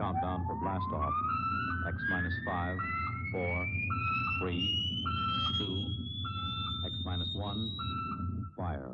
countdown for blast off. X minus 5, 4, 3, 2, X minus 1, fire.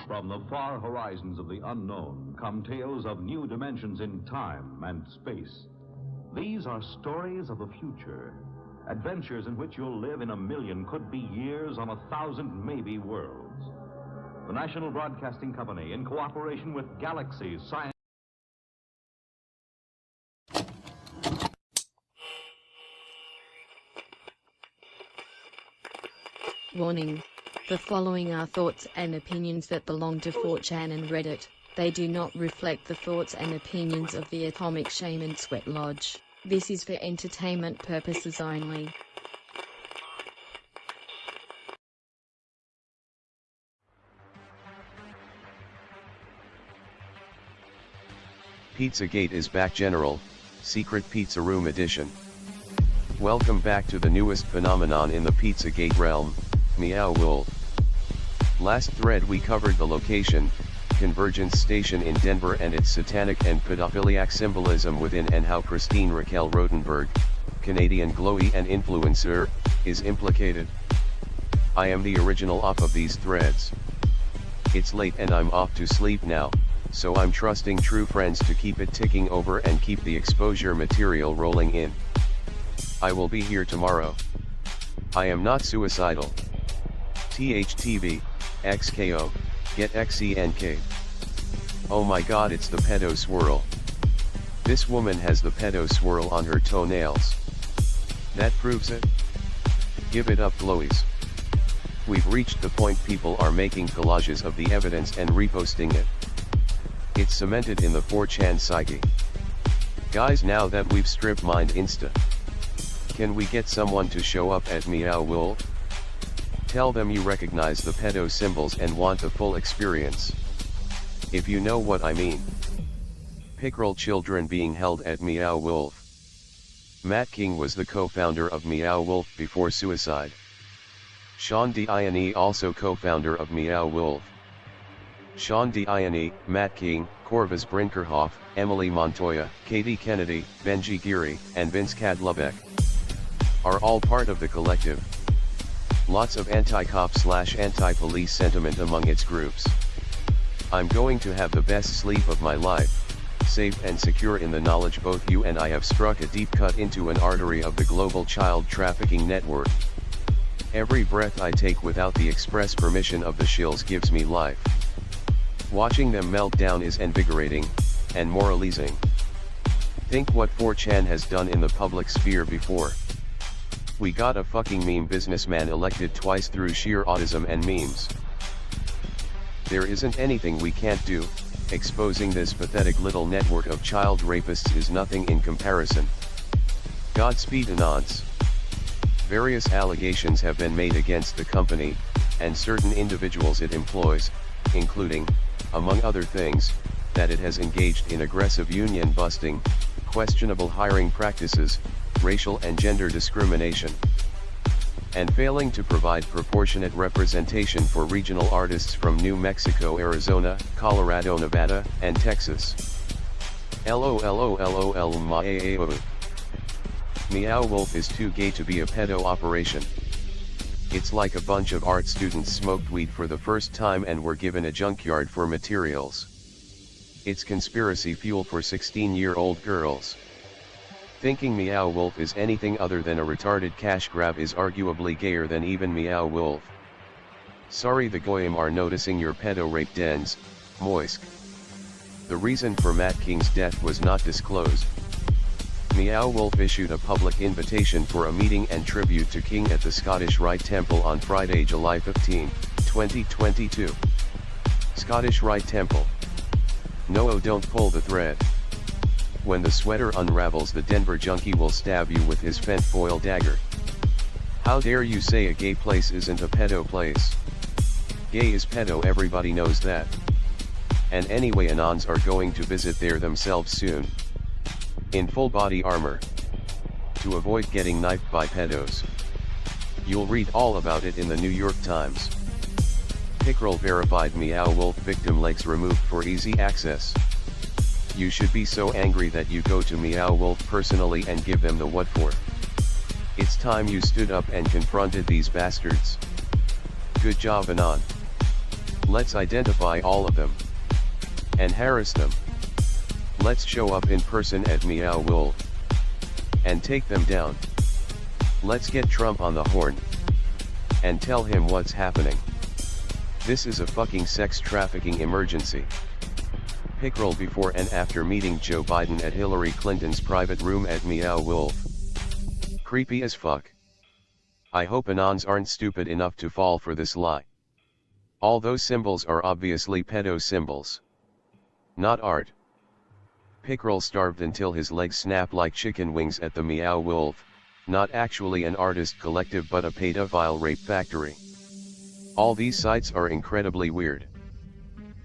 From the far horizons of the unknown come tales of new dimensions in time and space. These are stories of the future, adventures in which you'll live in a million, could be years, on 1,000 maybe worlds. The National Broadcasting Company, in cooperation with Galaxy's Science... Warning. The following are thoughts and opinions that belong to 4chan and Reddit. They do not reflect the thoughts and opinions of the Atomic Shaman Sweat Lodge. This is for entertainment purposes only. Pizzagate is back, General, Secret Pizza Room Edition. Welcome back to the newest phenomenon in the Pizzagate realm, Meow Wolf. Last thread we covered the location, Convergence Station in Denver and its satanic and pedophiliac symbolism within, and how Christine Raquel Rotenberg, Canadian glowy and influencer, is implicated. I am the original off of these threads. It's late and I'm off to sleep now, so I'm trusting true friends to keep it ticking over and keep the exposure material rolling in. I will be here tomorrow. I am not suicidal. THTV, XKO, get XENK. Oh my god, it's the pedo swirl. This woman has the pedo swirl on her toenails. That proves it. Give it up, glowies. We've reached the point people are making collages of the evidence and reposting it. It's cemented in the 4chan psyche. Guys, now that we've strip mined Insta, can we get someone to show up at Meow Wolf? Tell them you recognize the pedo symbols and want the full experience. If you know what I mean. Pickerel children being held at Meow Wolf. Matt King was the co-founder of Meow Wolf before suicide. Sean Diane also co-founder of Meow Wolf. Sean Diane, Matt King, Corvus Brinkerhoff, Emily Montoya, Katie Kennedy, Benji Geary, and Vince Kadlubeck are all part of the collective. Lots of anti-cop/anti-police sentiment among its groups. I'm going to have the best sleep of my life, safe and secure in the knowledge both you and I have struck a deep cut into an artery of the global child trafficking network. Every breath I take without the express permission of the shills gives me life. Watching them melt down is invigorating, and moralizing. Think what 4chan has done in the public sphere before. We got a fucking meme businessman elected twice through sheer autism and memes. There isn't anything we can't do. Exposing this pathetic little network of child rapists is nothing in comparison. Godspeed Anons. Various allegations have been made against the company, and certain individuals it employs, including, among other things, that it has engaged in aggressive union busting, questionable hiring practices, racial and gender discrimination, and failing to provide proportionate representation for regional artists from New Mexico, Arizona, Colorado, Nevada, and Texas. LOLOLOL MAAO. Meow Wolf is too gay to be a pedo operation. It's like a bunch of art students smoked weed for the first time and were given a junkyard for materials. It's conspiracy fuel for 16-year-old girls. Thinking Meow Wolf is anything other than a retarded cash grab is arguably gayer than even Meow Wolf. Sorry, the goyim are noticing your pedo rape dens, Moisk. The reason for Matt King's death was not disclosed. Meow Wolf issued a public invitation for a meeting and tribute to King at the Scottish Rite Temple on Friday, July 15, 2022. Scottish Rite Temple. No, don't pull the thread. When the sweater unravels, the Denver junkie will stab you with his fent foil dagger. How dare you say a gay place isn't a pedo place? Gay is pedo, everybody knows that. And anyway, Anons are going to visit there themselves soon. In full body armor. To avoid getting knifed by pedos. You'll read all about it in the New York Times. Pickrel verified Meow Wolf victim legs removed for easy access. You should be so angry that you go to Meow Wolf personally and give them the what for. It's time you stood up and confronted these bastards. Good job, Anon. Let's identify all of them. And harass them. Let's show up in person at Meow Wolf. And take them down. Let's get Trump on the horn. And tell him what's happening. This is a fucking sex trafficking emergency. Pickrel before and after meeting Joe Biden at Hillary Clinton's private room at Meow Wolf. Creepy as fuck. I hope Anons aren't stupid enough to fall for this lie. All those symbols are obviously pedo symbols. Not art. Pickrel starved until his legs snap like chicken wings at the Meow Wolf, not actually an artist collective but a pedophile rape factory. All these sites are incredibly weird.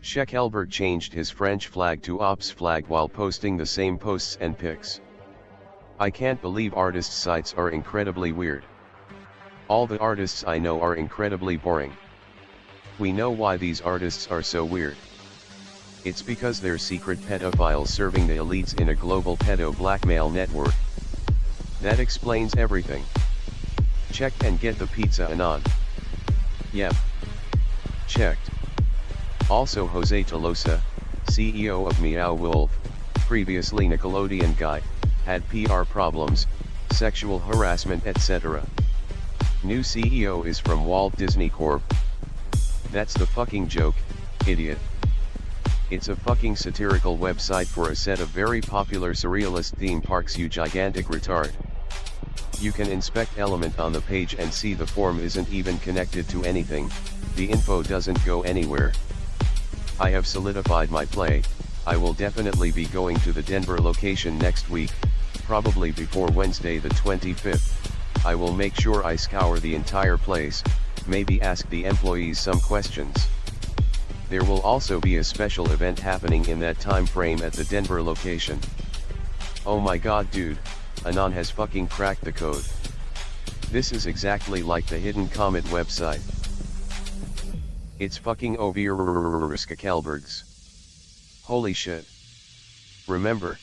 Scheckelberg changed his French flag to Ops flag while posting the same posts and pics. I can't believe artists' sites are incredibly weird. All the artists I know are incredibly boring. We know why these artists are so weird. It's because they're secret pedophiles serving the elites in a global pedo blackmail network. That explains everything. Check and get the pizza, Anon. Yep. Checked. Also Jose Tolosa, CEO of Meow Wolf, previously Nickelodeon guy, had PR problems, sexual harassment etc. New CEO is from Walt Disney Corp. That's the fucking joke, idiot. It's a fucking satirical website for a set of very popular surrealist theme parks, you gigantic retard. You can inspect Element on the page and see the form isn't even connected to anything, the info doesn't go anywhere. I have solidified my play. I will definitely be going to the Denver location next week, probably before Wednesday the 25th. I will make sure I scour the entire place, maybe ask the employees some questions. There will also be a special event happening in that time frame at the Denver location. Oh my god, dude, Anon has fucking cracked the code. This is exactly like the Hidden Comet website. It's fucking Overskelbergs. Holy shit. Remember,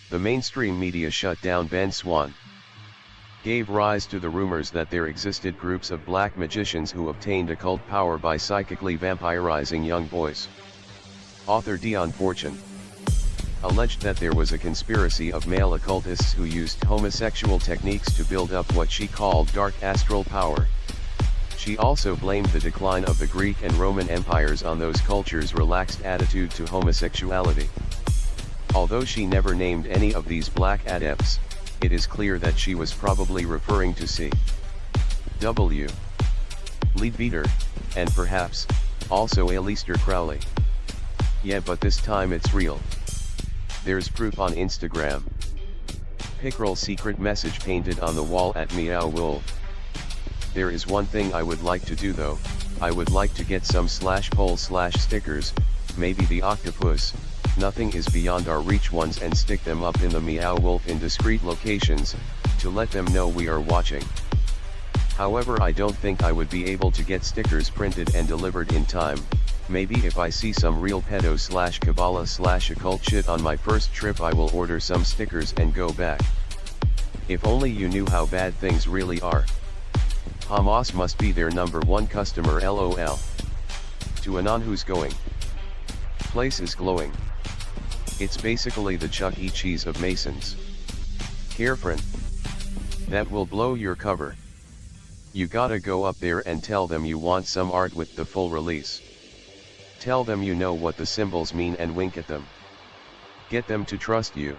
the mainstream media shut down Ben Swan. Gave rise to the rumors that there existed groups of black magicians who obtained occult power by psychically vampirizing young boys. Author Dion Fortune alleged that there was a conspiracy of male occultists who used homosexual techniques to build up what she called dark astral power. She also blamed the decline of the Greek and Roman empires on those cultures' relaxed attitude to homosexuality. Although she never named any of these black adepts, it is clear that she was probably referring to C.W. Leadbeater, and perhaps, also Aleister Crowley. Yeah, but this time it's real. There's proof on Instagram. Pickrel secret message painted on the wall at Meow Wolf. There is one thing I would like to do though, I would like to get some /poll/stickers, maybe the octopus, nothing is beyond our reach ones, and stick them up in the Meow Wolf in discreet locations, to let them know we are watching. However, I don't think I would be able to get stickers printed and delivered in time. Maybe if I see some real pedo/Kabbalah/occult shit on my first trip, I will order some stickers and go back. If only you knew how bad things really are. Hamas must be their #1 customer, LOL. To Anon who's going. Place is glowing. It's basically the Chuck E. Cheese of Masons. Carefriend. That will blow your cover. You gotta go up there and tell them you want some art with the full release. Tell them you know what the symbols mean and wink at them. Get them to trust you.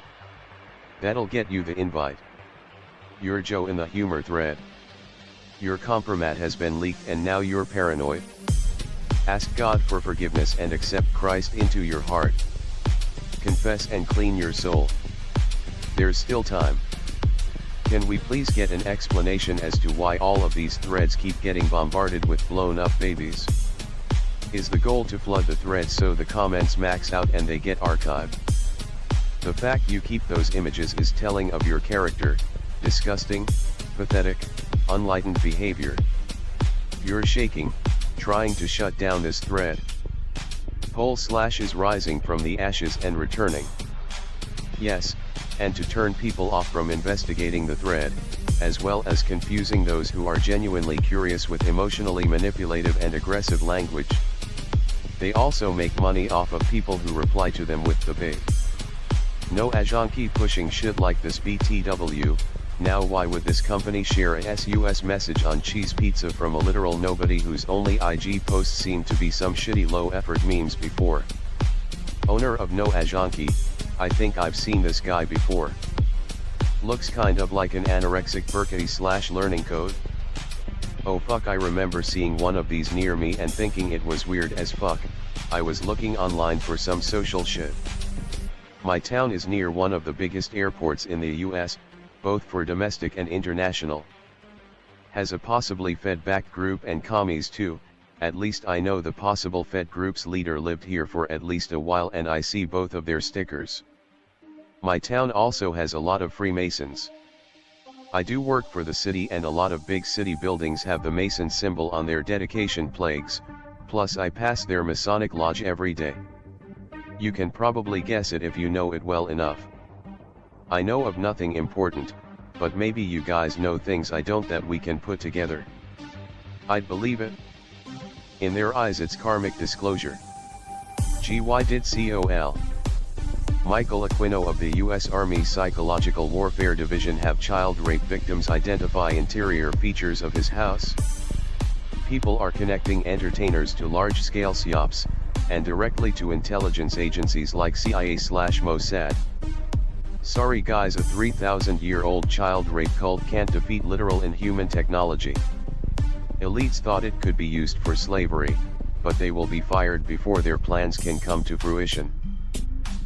That'll get you the invite. You're Joe in the humor thread. Your compromat has been leaked and now you're paranoid. Ask God for forgiveness and accept Christ into your heart. Confess and clean your soul. There's still time. Can we please get an explanation as to why all of these threads keep getting bombarded with blown up babies? Is the goal to flood the threads so the comments max out and they get archived? The fact you keep those images is telling of your character, disgusting, pathetic, unenlightened behavior. You're shaking, trying to shut down this thread. /is rising from the ashes and returning. Yes, and to turn people off from investigating the thread, as well as confusing those who are genuinely curious with emotionally manipulative and aggressive language. They also make money off of people who reply to them with the bait. No ajanki pushing shit like this BTW. Now why would this company share a SUS message on cheese pizza from a literal nobody whose only IG posts seem to be some shitty low effort memes before? Owner of No Ajanki, I think I've seen this guy before. Looks kind of like an anorexic Burkity / learning code. Oh fuck, I remember seeing one of these near me and thinking it was weird as fuck. I was looking online for some social shit. My town is near one of the biggest airports in the US, both for domestic and international. Has a possibly Fed-backed group and commies too. At least I know the possible Fed group's leader lived here for at least a while and I see both of their stickers. My town also has a lot of Freemasons. I do work for the city and a lot of big city buildings have the Mason symbol on their dedication plaques, plus I pass their Masonic lodge every day. You can probably guess it if you know it well enough. I know of nothing important, but maybe you guys know things I don't that we can put together. I'd believe it. In their eyes it's karmic disclosure. GY did COL. Michael Aquino of the U.S. Army Psychological Warfare Division have child rape victims identify interior features of his house. People are connecting entertainers to large-scale psyops, and directly to intelligence agencies like CIA/Mossad. Sorry guys, a 3,000-year-old child rape cult can't defeat literal inhuman technology. Elites thought it could be used for slavery, but they will be fired before their plans can come to fruition.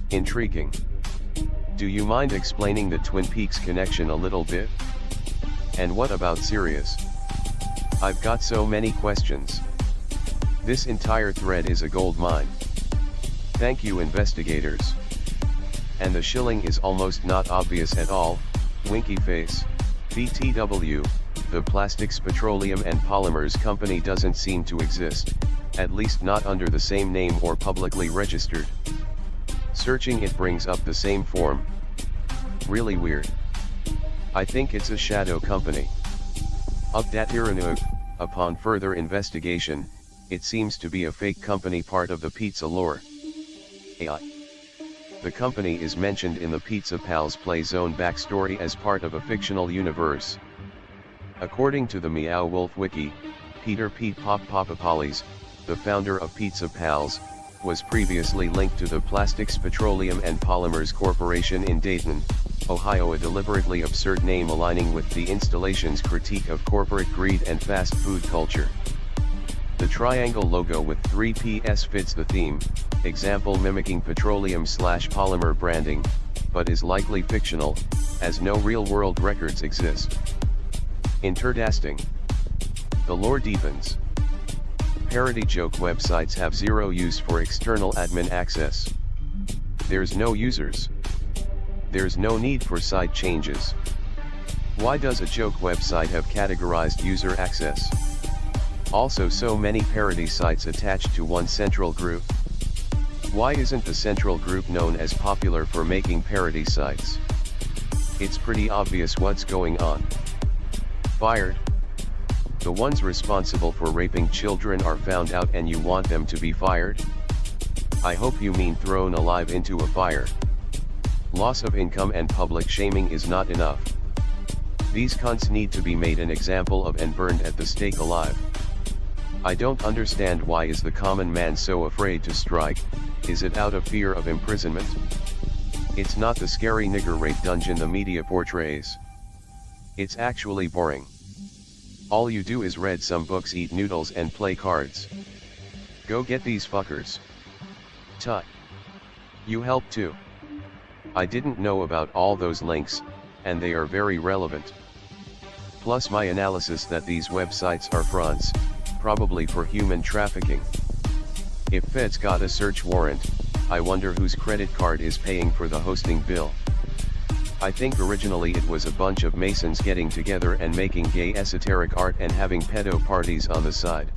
Intriguing. Do you mind explaining the Twin Peaks connection a little bit? And what about Sirius? I've got so many questions. This entire thread is a gold mine. Thank you, investigators. And the shilling is almost not obvious at all, winky face. BTW, the Plastics Petroleum and Polymers Company doesn't seem to exist, at least not under the same name or publicly registered. Searching it brings up the same form. Really weird. I think it's a shadow company. Upon further investigation, it seems to be a fake company part of the pizza lore. AI. The company is mentioned in the Pizza Pals Play Zone backstory as part of a fictional universe. According to the Meow Wolf Wiki, Peter Pete Pop Papapolis, the founder of Pizza Pals, was previously linked to the Plastics Petroleum and Polymers Corporation in Dayton, Ohio, a deliberately absurd name aligning with the installation's critique of corporate greed and fast food culture. The triangle logo with 3 PS fits the theme, example mimicking petroleum/polymer branding, but is likely fictional, as no real-world records exist. Interdasting. The lore deepens. Parody joke websites have zero use for external admin access. There's no users. There's no need for site changes. Why does a joke website have categorized user access? Also, so many parody sites attached to one central group. Why isn't the central group known as popular for making parody sites? It's pretty obvious what's going on. Fired. The ones responsible for raping children are found out and you want them to be fired? I hope you mean thrown alive into a fire. Loss of income and public shaming is not enough. These cunts need to be made an example of and burned at the stake alive. I don't understand why is the common man so afraid to strike. Is it out of fear of imprisonment? It's not the scary nigger rape dungeon the media portrays. It's actually boring. All you do is read some books, eat noodles and play cards. Go get these fuckers. Tut. You help too. I didn't know about all those links, and they are very relevant. Plus my analysis that these websites are fronts, probably for human trafficking. If Feds got a search warrant, I wonder whose credit card is paying for the hosting bill. I think originally it was a bunch of Masons getting together and making gay esoteric art and having pedo parties on the side.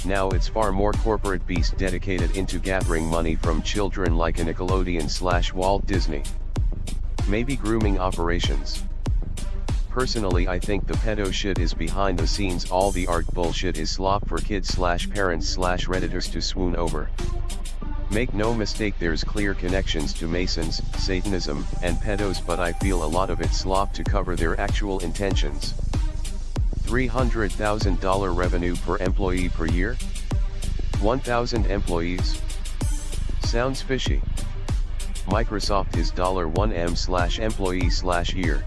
Now it's far more corporate beast dedicated into gathering money from children like a Nickelodeon/Walt Disney. Maybe grooming operations. Personally I think the pedo shit is behind the scenes, all the art bullshit is slop for kids/parents/redditors to swoon over. Make no mistake, there's clear connections to Masons, Satanism, and pedos, but I feel a lot of it's slop to cover their actual intentions. $300,000 revenue per employee per year? 1,000 employees? Sounds fishy. Microsoft is $1M/employee/year.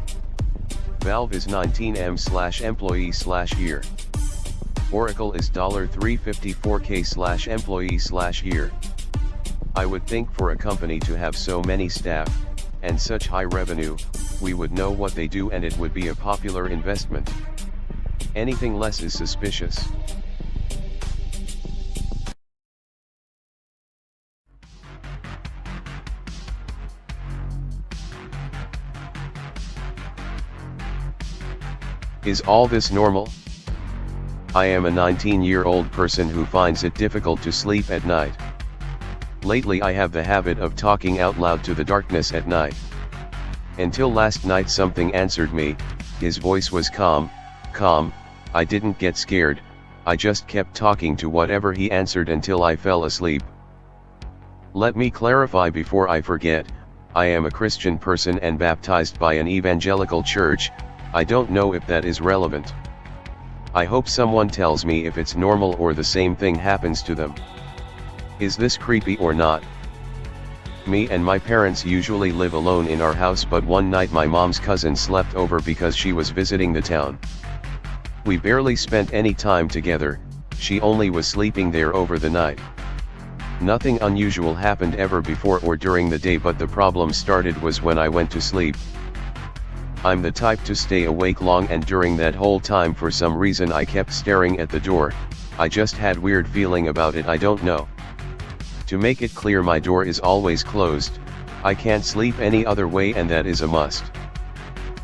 Valve is $19M/employee/year. Oracle is $354K/employee/year. I would think for a company to have so many staff, and such high revenue, we would know what they do and it would be a popular investment. Anything less is suspicious. Is all this normal? I am a 19-year-old person who finds it difficult to sleep at night. Lately I have the habit of talking out loud to the darkness at night. Until last night something answered me, his voice was calm, I didn't get scared, I just kept talking to whatever he answered until I fell asleep. Let me clarify before I forget, I am a Christian person and baptized by an evangelical church. I don't know if that is relevant. I hope someone tells me if it's normal or the same thing happens to them. Is this creepy or not? Me and my parents usually live alone in our house, but one night my mom's cousin slept over because she was visiting the town. We barely spent any time together, she only was sleeping there over the night. Nothing unusual happened ever before or during the day, but the problem started was when I went to sleep. I'm the type to stay awake long, and during that whole time for some reason I kept staring at the door. I just had weird feeling about it, I don't know. To make it clear, my door is always closed, I can't sleep any other way and that is a must.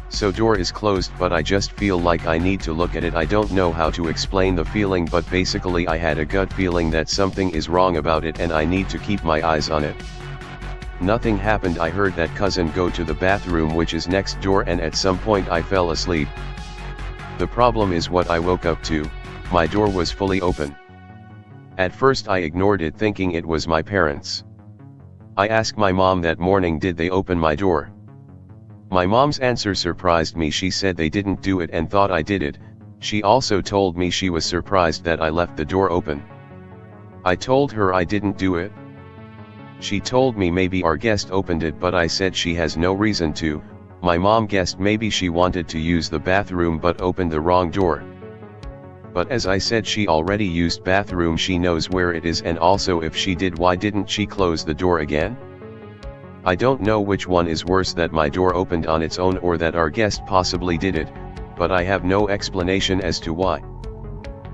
So door is closed, but I just feel like I need to look at it. I don't know how to explain the feeling, but basically I had a gut feeling that something is wrong about it and I need to keep my eyes on it. Nothing happened. I heard that cousin go to the bathroom which is next door, and at some point I fell asleep. The problem is what I woke up to, my door was fully open. At first I ignored it thinking it was my parents. I asked my mom that morning, did they open my door? My mom's answer surprised me. She said they didn't do it and thought I did it. She also told me she was surprised that I left the door open. I told her I didn't do it. She told me maybe our guest opened it, but I said she has no reason to. My mom guessed maybe she wanted to use the bathroom but opened the wrong door. But as I said, she already used bathroom, she knows where it is, and also if she did, why didn't she close the door again? I don't know which one is worse, that my door opened on its own or that our guest possibly did it, but I have no explanation as to why.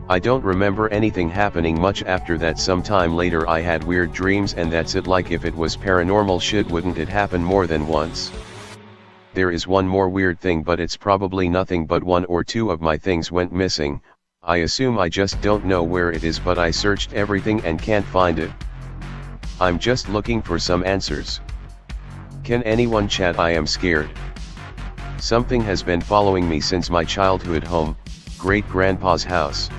I don't remember anything happening much after that. Sometime later I had weird dreams and that's it. Like if it was paranormal shit, wouldn't it happen more than once? There is one more weird thing, but it's probably nothing, but 1 or 2 of my things went missing. I assume I just don't know where it is, but I searched everything and can't find it. I'm just looking for some answers. Can anyone chat? I am scared. Something has been following me since my childhood home, great-grandpa's house.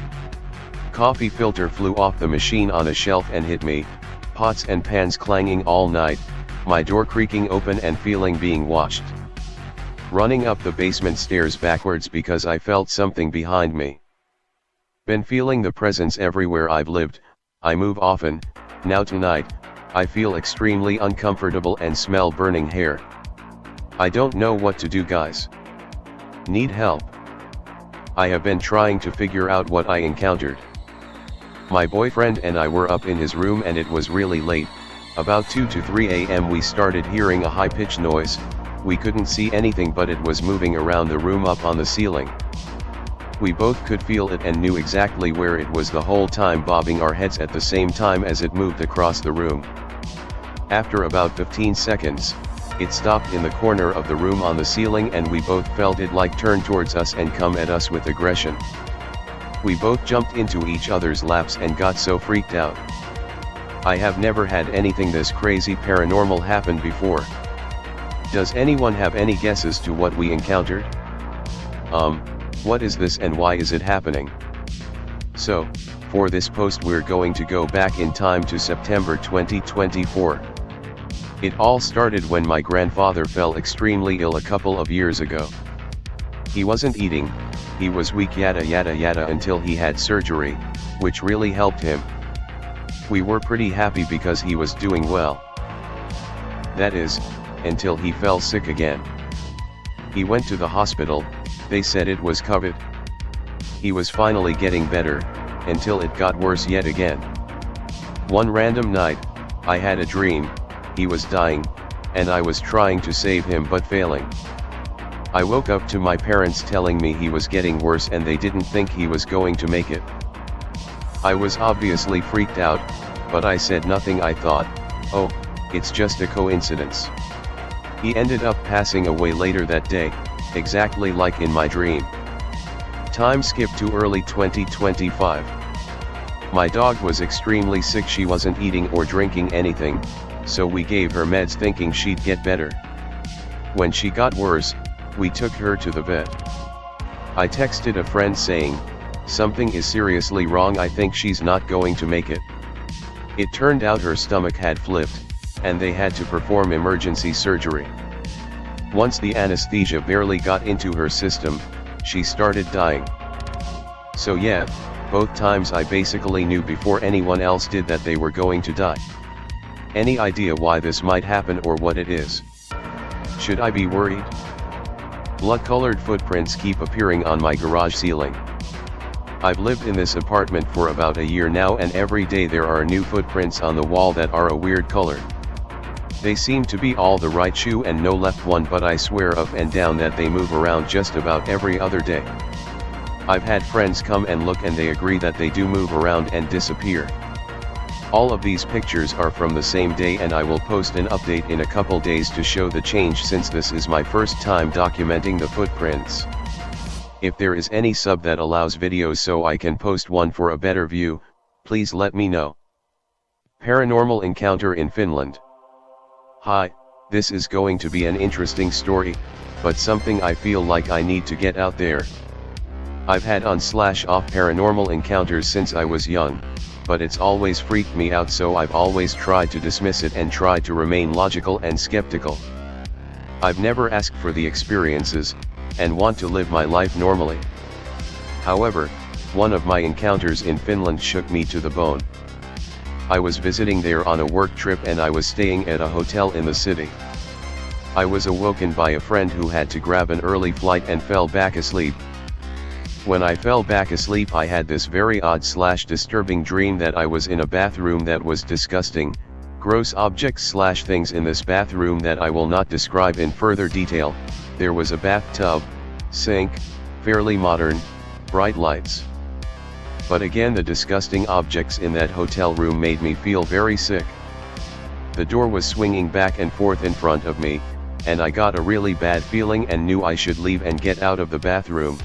Coffee filter flew off the machine on a shelf and hit me, pots and pans clanging all night, my door creaking open and feeling being watched. Running up the basement stairs backwards because I felt something behind me. Been feeling the presence everywhere I've lived. I move often. Now tonight, I feel extremely uncomfortable and smell burning hair. I don't know what to do, guys. Need help. I have been trying to figure out what I encountered. My boyfriend and I were up in his room and it was really late. About 2 to 3 a.m. we started hearing a high-pitched noise, We couldn't see anything, but it was moving around the room up on the ceiling. We both could feel it and knew exactly where it was the whole time, bobbing our heads at the same time as it moved across the room. After about 15 seconds, it stopped in the corner of the room on the ceiling, and we both felt it like turn towards us and come at us with aggression. We both jumped into each other's laps and got so freaked out. I have never had anything this crazy paranormal happen before. Does anyone have any guesses to what we encountered? What is this and why is it happening? So, for this post we're going to go back in time to September 2024. It all started when my grandfather fell extremely ill a couple of years ago. He wasn't eating, he was weak yada yada yada until he had surgery, which really helped him. We were pretty happy because he was doing well. That is, until he fell sick again. He went to the hospital, they said it was COVID. He was finally getting better, until it got worse yet again. One random night, I had a dream, he was dying, and I was trying to save him but failing. I woke up to my parents telling me he was getting worse and they didn't think he was going to make it. I was obviously freaked out, but I said nothing. I thought, oh, it's just a coincidence. He ended up passing away later that day, exactly like in my dream. Time skip to early 2025. My dog was extremely sick. She wasn't eating or drinking anything, so we gave her meds thinking she'd get better. When she got worse, we took her to the vet. I texted a friend saying, something is seriously wrong, I think she's not going to make it. It turned out her stomach had flipped, and they had to perform emergency surgery. Once the anesthesia barely got into her system, she started dying. So yeah, both times I basically knew before anyone else did that they were going to die. Any idea why this might happen or what it is? Should I be worried? Blood-colored footprints keep appearing on my garage ceiling. I've lived in this apartment for about a year now, and every day there are new footprints on the wall that are a weird color. They seem to be all the right shoe and no left one, but I swear up and down that they move around just about every other day. I've had friends come and look and they agree that they do move around and disappear. All of these pictures are from the same day, and I will post an update in a couple days to show the change, since this is my first time documenting the footprints. If there is any sub that allows videos so I can post one for a better view, please let me know. Paranormal encounter in Finland. Hi, this is going to be an interesting story, but something I feel like I need to get out there. I've had on/off paranormal encounters since I was young, but it's always freaked me out, so I've always tried to dismiss it and tried to remain logical and skeptical. I've never asked for the experiences, and want to live my life normally. However, one of my encounters in Finland shook me to the bone. I was visiting there on a work trip and I was staying at a hotel in the city. I was awoken by a friend who had to grab an early flight and fell back asleep. When I fell back asleep, I had this very odd/disturbing dream that I was in a bathroom that was disgusting, gross objects/things in this bathroom that I will not describe in further detail. There was a bathtub, sink, fairly modern, bright lights. But again, the disgusting objects in that hotel room made me feel very sick. The door was swinging back and forth in front of me, and I got a really bad feeling and knew I should leave and get out of the bathroom.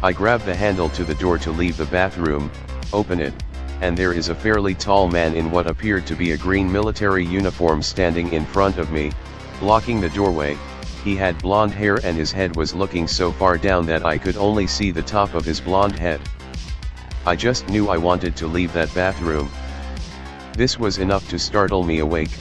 I grabbed the handle to the door to leave the bathroom, open it, and there is a fairly tall man in what appeared to be a green military uniform standing in front of me, blocking the doorway. He had blonde hair and his head was looking so far down that I could only see the top of his blonde head. I just knew I wanted to leave that bathroom. This was enough to startle me awake,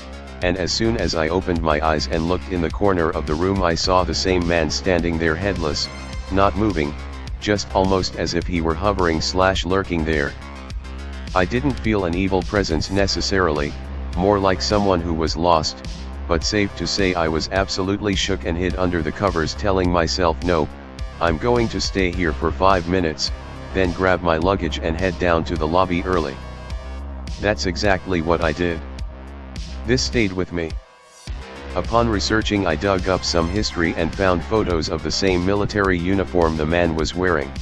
and as soon as I opened my eyes and looked in the corner of the room, I saw the same man standing there, headless, not moving, just almost as if he were hovering/lurking there. I didn't feel an evil presence necessarily, more like someone who was lost, but safe to say I was absolutely shook and hid under the covers, telling myself, nope, I'm going to stay here for 5 minutes, then grab my luggage and head down to the lobby early. That's exactly what I did. This stayed with me. Upon researching, I dug up some history and found photos of the same military uniform the man was wearing.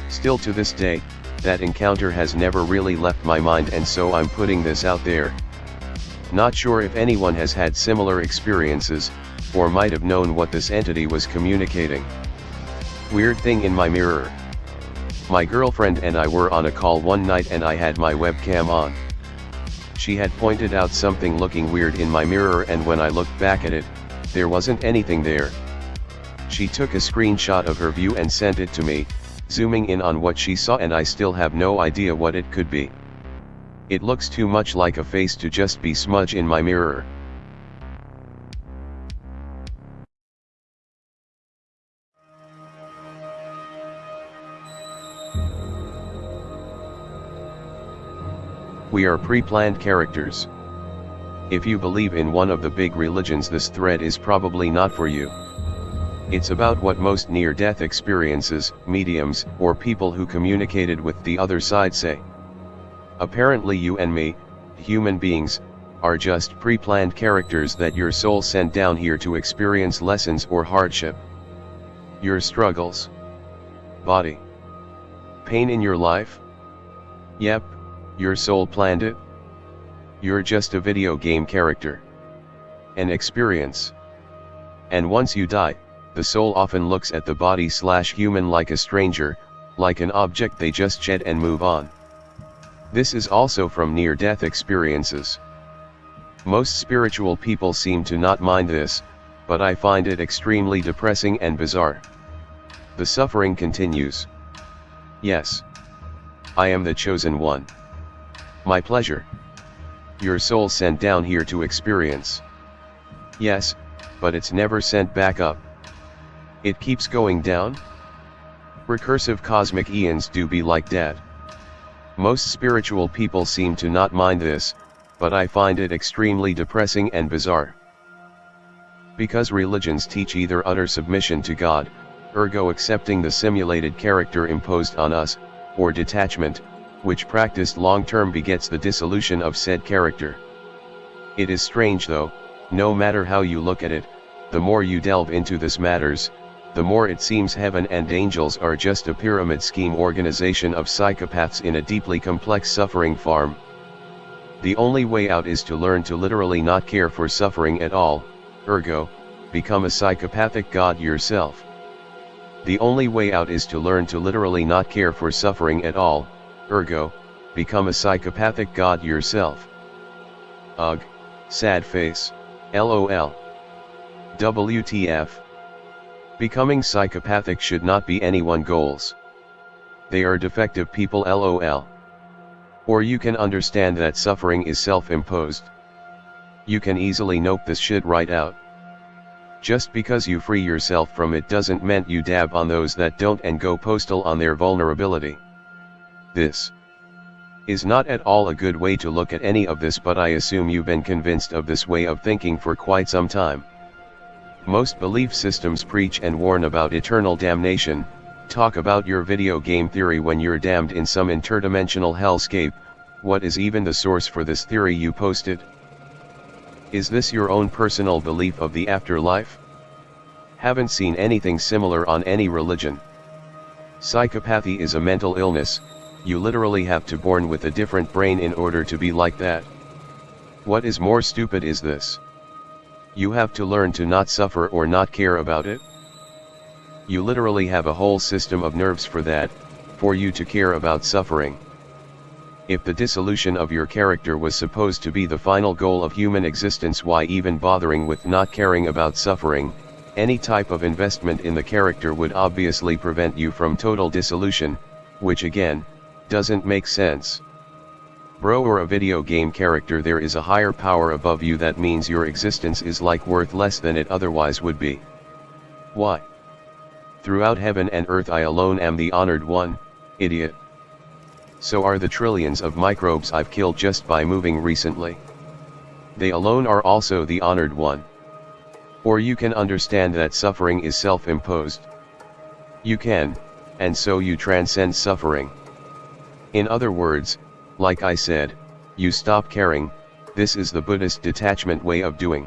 Still to this day, that encounter has never really left my mind, and so I'm putting this out there. Not sure if anyone has had similar experiences, or might have known what this entity was communicating. Weird thing in my mirror. My girlfriend and I were on a call one night and I had my webcam on. She had pointed out something looking weird in my mirror, and when I looked back at it, there wasn't anything there. She took a screenshot of her view and sent it to me, zooming in on what she saw, and I still have no idea what it could be. It looks too much like a face to just be smudge in my mirror. We are pre-planned characters. If you believe in one of the big religions, this thread is probably not for you. It's about what most near-death experiences, mediums, or people who communicated with the other side say. Apparently you and me, human beings, are just pre-planned characters that your soul sent down here to experience lessons or hardship. Your struggles, body, pain in your life? Yep. Your soul planned it? You're just a video game character. An experience. And once you die, the soul often looks at the body/human like a stranger, like an object they just shed and move on. This is also from near-death experiences. Most spiritual people seem to not mind this, but I find it extremely depressing and bizarre. The suffering continues. Yes. I am the chosen one. My pleasure. Your soul sent down here to experience. Yes, but it's never sent back up. It keeps going down? Recursive cosmic eons do be like that. Most spiritual people seem to not mind this, but I find it extremely depressing and bizarre. Because religions teach either utter submission to God, ergo accepting the simulated character imposed on us, or detachment, which practiced long-term begets the dissolution of said character. It is strange though, no matter how you look at it, the more you delve into this matters, the more it seems heaven and angels are just a pyramid scheme organization of psychopaths in a deeply complex suffering farm. The only way out is to learn to literally not care for suffering at all, ergo, become a psychopathic god yourself. The only way out is to learn to literally not care for suffering at all, ergo, become a psychopathic god yourself. Ugh, sad face, LOL. WTF. Becoming psychopathic should not be anyone's goals. They are defective people, LOL. Or you can understand that suffering is self-imposed. You can easily nope this shit right out. Just because you free yourself from it doesn't mean you dab on those that don't and go postal on their vulnerability. This is not at all a good way to look at any of this, but I assume you've been convinced of this way of thinking for quite some time. Most belief systems preach and warn about eternal damnation, talk about your video game theory when you're damned in some interdimensional hellscape. What is even the source for this theory you posted? Is this your own personal belief of the afterlife? Haven't seen anything similar on any religion. Psychopathy is a mental illness. You literally have to born with a different brain in order to be like that. What is more stupid is this? You have to learn to not suffer or not care about it. You literally have a whole system of nerves for that, for you to care about suffering. If the dissolution of your character was supposed to be the final goal of human existence, why even bothering with not caring about suffering? Any type of investment in the character would obviously prevent you from total dissolution, which again, doesn't make sense. Bro, or a video game character, there is a higher power above you. That means your existence is like worth less than it otherwise would be. Why? Throughout heaven and earth I alone am the honored one, idiot. So are the trillions of microbes I've killed just by moving recently. They alone are also the honored one. Or you can understand that suffering is self-imposed. You can, and so you transcend suffering. In other words, like I said, you stop caring. This is the Buddhist detachment way of doing.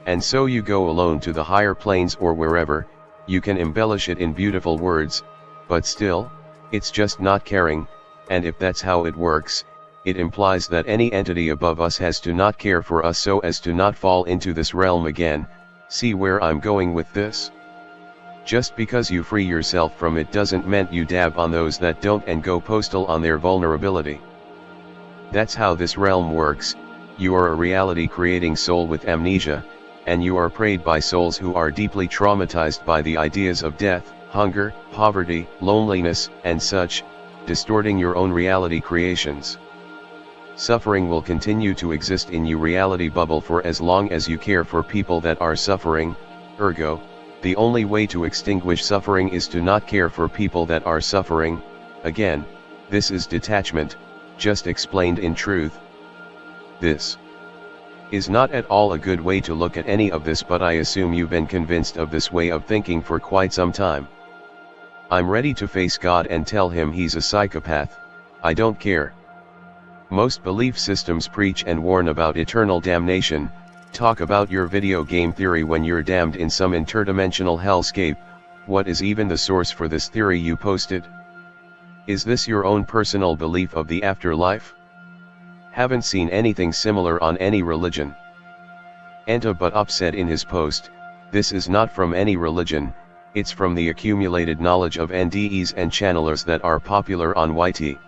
And so you go alone to the higher planes or wherever, you can embellish it in beautiful words, but still, it's just not caring, and if that's how it works, it implies that any entity above us has to not care for us so as to not fall into this realm again. See where I'm going with this? Just because you free yourself from it doesn't mean you dab on those that don't and go postal on their vulnerability. That's how this realm works. You are a reality creating soul with amnesia, and you are preyed by souls who are deeply traumatized by the ideas of death, hunger, poverty, loneliness, and such, distorting your own reality creations. Suffering will continue to exist in your reality bubble for as long as you care for people that are suffering. Ergo, the only way to extinguish suffering is to not care for people that are suffering. Again, this is detachment, just explained in truth. This is not at all a good way to look at any of this, but I assume you've been convinced of this way of thinking for quite some time. I'm ready to face God and tell him he's a psychopath. I don't care. Most belief systems preach and warn about eternal damnation, talk about your video game theory when you're damned in some interdimensional hellscape. What is even the source for this theory you posted? Is this your own personal belief of the afterlife? Haven't seen anything similar on any religion. Enta but Up said in his post, this is not from any religion, it's from the accumulated knowledge of NDEs and channelers that are popular on YT.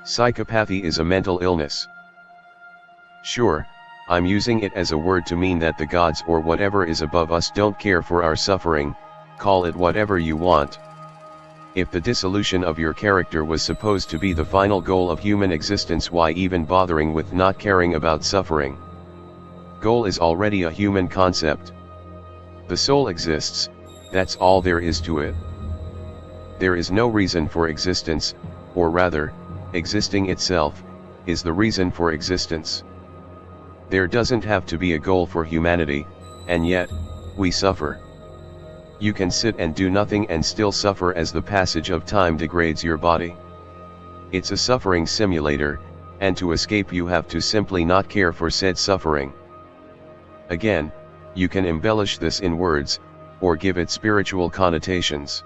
Psychopathy is a mental illness. Sure, I'm using it as a word to mean that the gods or whatever is above us don't care for our suffering, call it whatever you want. If the dissolution of your character was supposed to be the final goal of human existence, why even bothering with not caring about suffering? Goal is already a human concept. The soul exists, that's all there is to it. There is no reason for existence, or rather, existing itself, is the reason for existence. There doesn't have to be a goal for humanity, and yet, we suffer. You can sit and do nothing and still suffer as the passage of time degrades your body. It's a suffering simulator, and to escape you have to simply not care for said suffering. Again, you can embellish this in words, or give it spiritual connotations.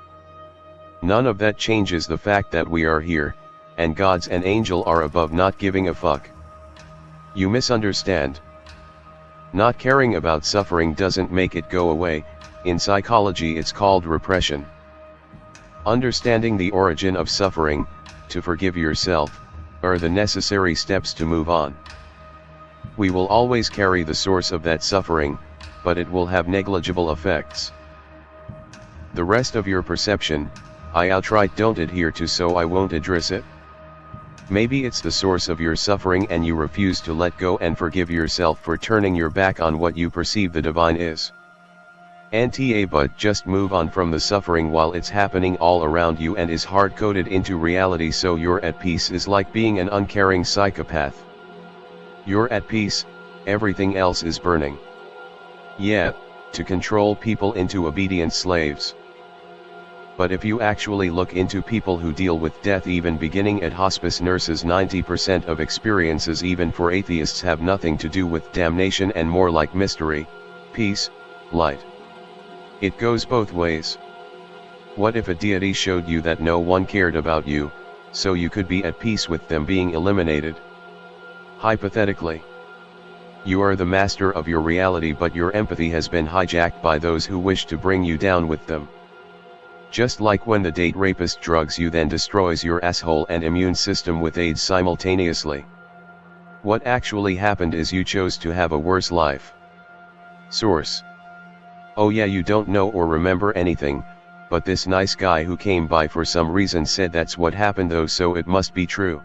None of that changes the fact that we are here, and gods and angel are above not giving a fuck. You misunderstand. Not caring about suffering doesn't make it go away. In psychology it's called repression. Understanding the origin of suffering, to forgive yourself, are the necessary steps to move on. We will always carry the source of that suffering, but it will have negligible effects. The rest of your perception, I outright don't adhere to, so I won't address it. Maybe it's the source of your suffering and you refuse to let go and forgive yourself for turning your back on what you perceive the divine is. But just move on from the suffering while it's happening all around you and is hard-coded into reality, so you're at peace, is like being an uncaring psychopath. You're at peace, everything else is burning. Yeah, to control people into obedient slaves. But if you actually look into people who deal with death, even beginning at hospice nurses, 90% of experiences even for atheists have nothing to do with damnation and more like mystery, peace, light. It goes both ways. What if a deity showed you that no one cared about you, so you could be at peace with them being eliminated? Hypothetically. You are the master of your reality, but your empathy has been hijacked by those who wish to bring you down with them. Just like when the date rapist drugs you then destroys your asshole and immune system with AIDS simultaneously. What actually happened is you chose to have a worse life. Source. Oh yeah, you don't know or remember anything, but this nice guy who came by for some reason said that's what happened though, so it must be true.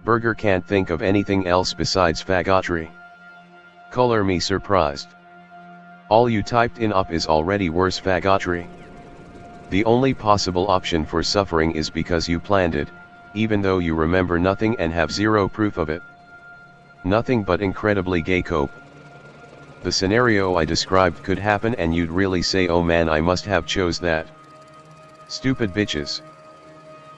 Burger can't think of anything else besides faggotry. Color me surprised. All you typed in up is already worse faggotry. The only possible option for suffering is because you planned it, even though you remember nothing and have zero proof of it. Nothing but incredibly gay cope. The scenario I described could happen and you'd really say, oh man, I must have chose that. Stupid bitches.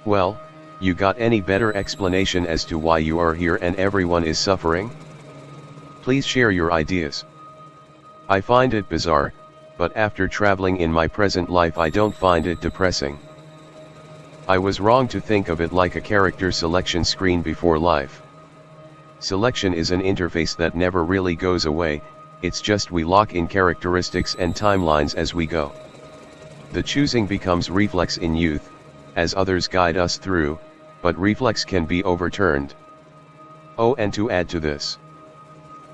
Well, you got any better explanation as to why you are here and everyone is suffering? Please share your ideas. I find it bizarre, but after traveling in my present life I don't find it depressing. I was wrong to think of it like a character selection screen before life. Selection is an interface that never really goes away, it's just we lock in characteristics and timelines as we go. The choosing becomes reflex in youth, as others guide us through, but reflex can be overturned. Oh, and to add to this,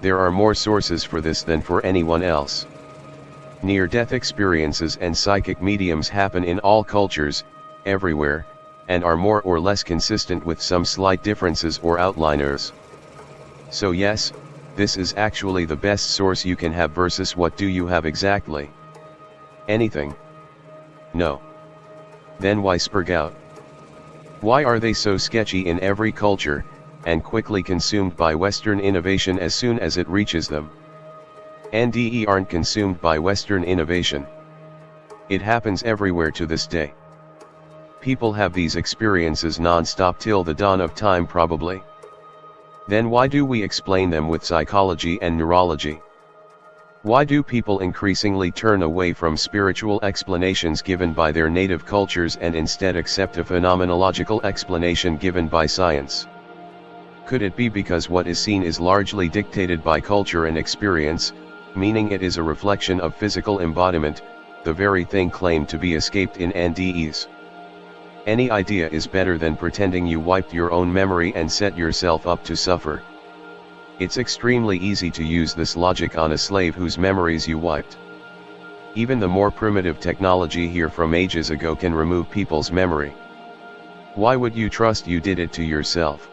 there are more sources for this than for anyone else. Near-death experiences and psychic mediums happen in all cultures, everywhere, and are more or less consistent with some slight differences or outliers. So yes, this is actually the best source you can have versus what do you have exactly? Anything? No. Then why spurg out? Why are they so sketchy in every culture, and quickly consumed by Western innovation as soon as it reaches them? NDE aren't consumed by Western innovation. It happens everywhere to this day. People have these experiences non-stop till the dawn of time probably. Then why do we explain them with psychology and neurology? Why do people increasingly turn away from spiritual explanations given by their native cultures and instead accept a phenomenological explanation given by science? Could it be because what is seen is largely dictated by culture and experience, meaning it is a reflection of physical embodiment, the very thing claimed to be escaped in NDEs? Any idea is better than pretending you wiped your own memory and set yourself up to suffer. It's extremely easy to use this logic on a slave whose memories you wiped. Even the more primitive technology here from ages ago can remove people's memory. Why would you trust you did it to yourself?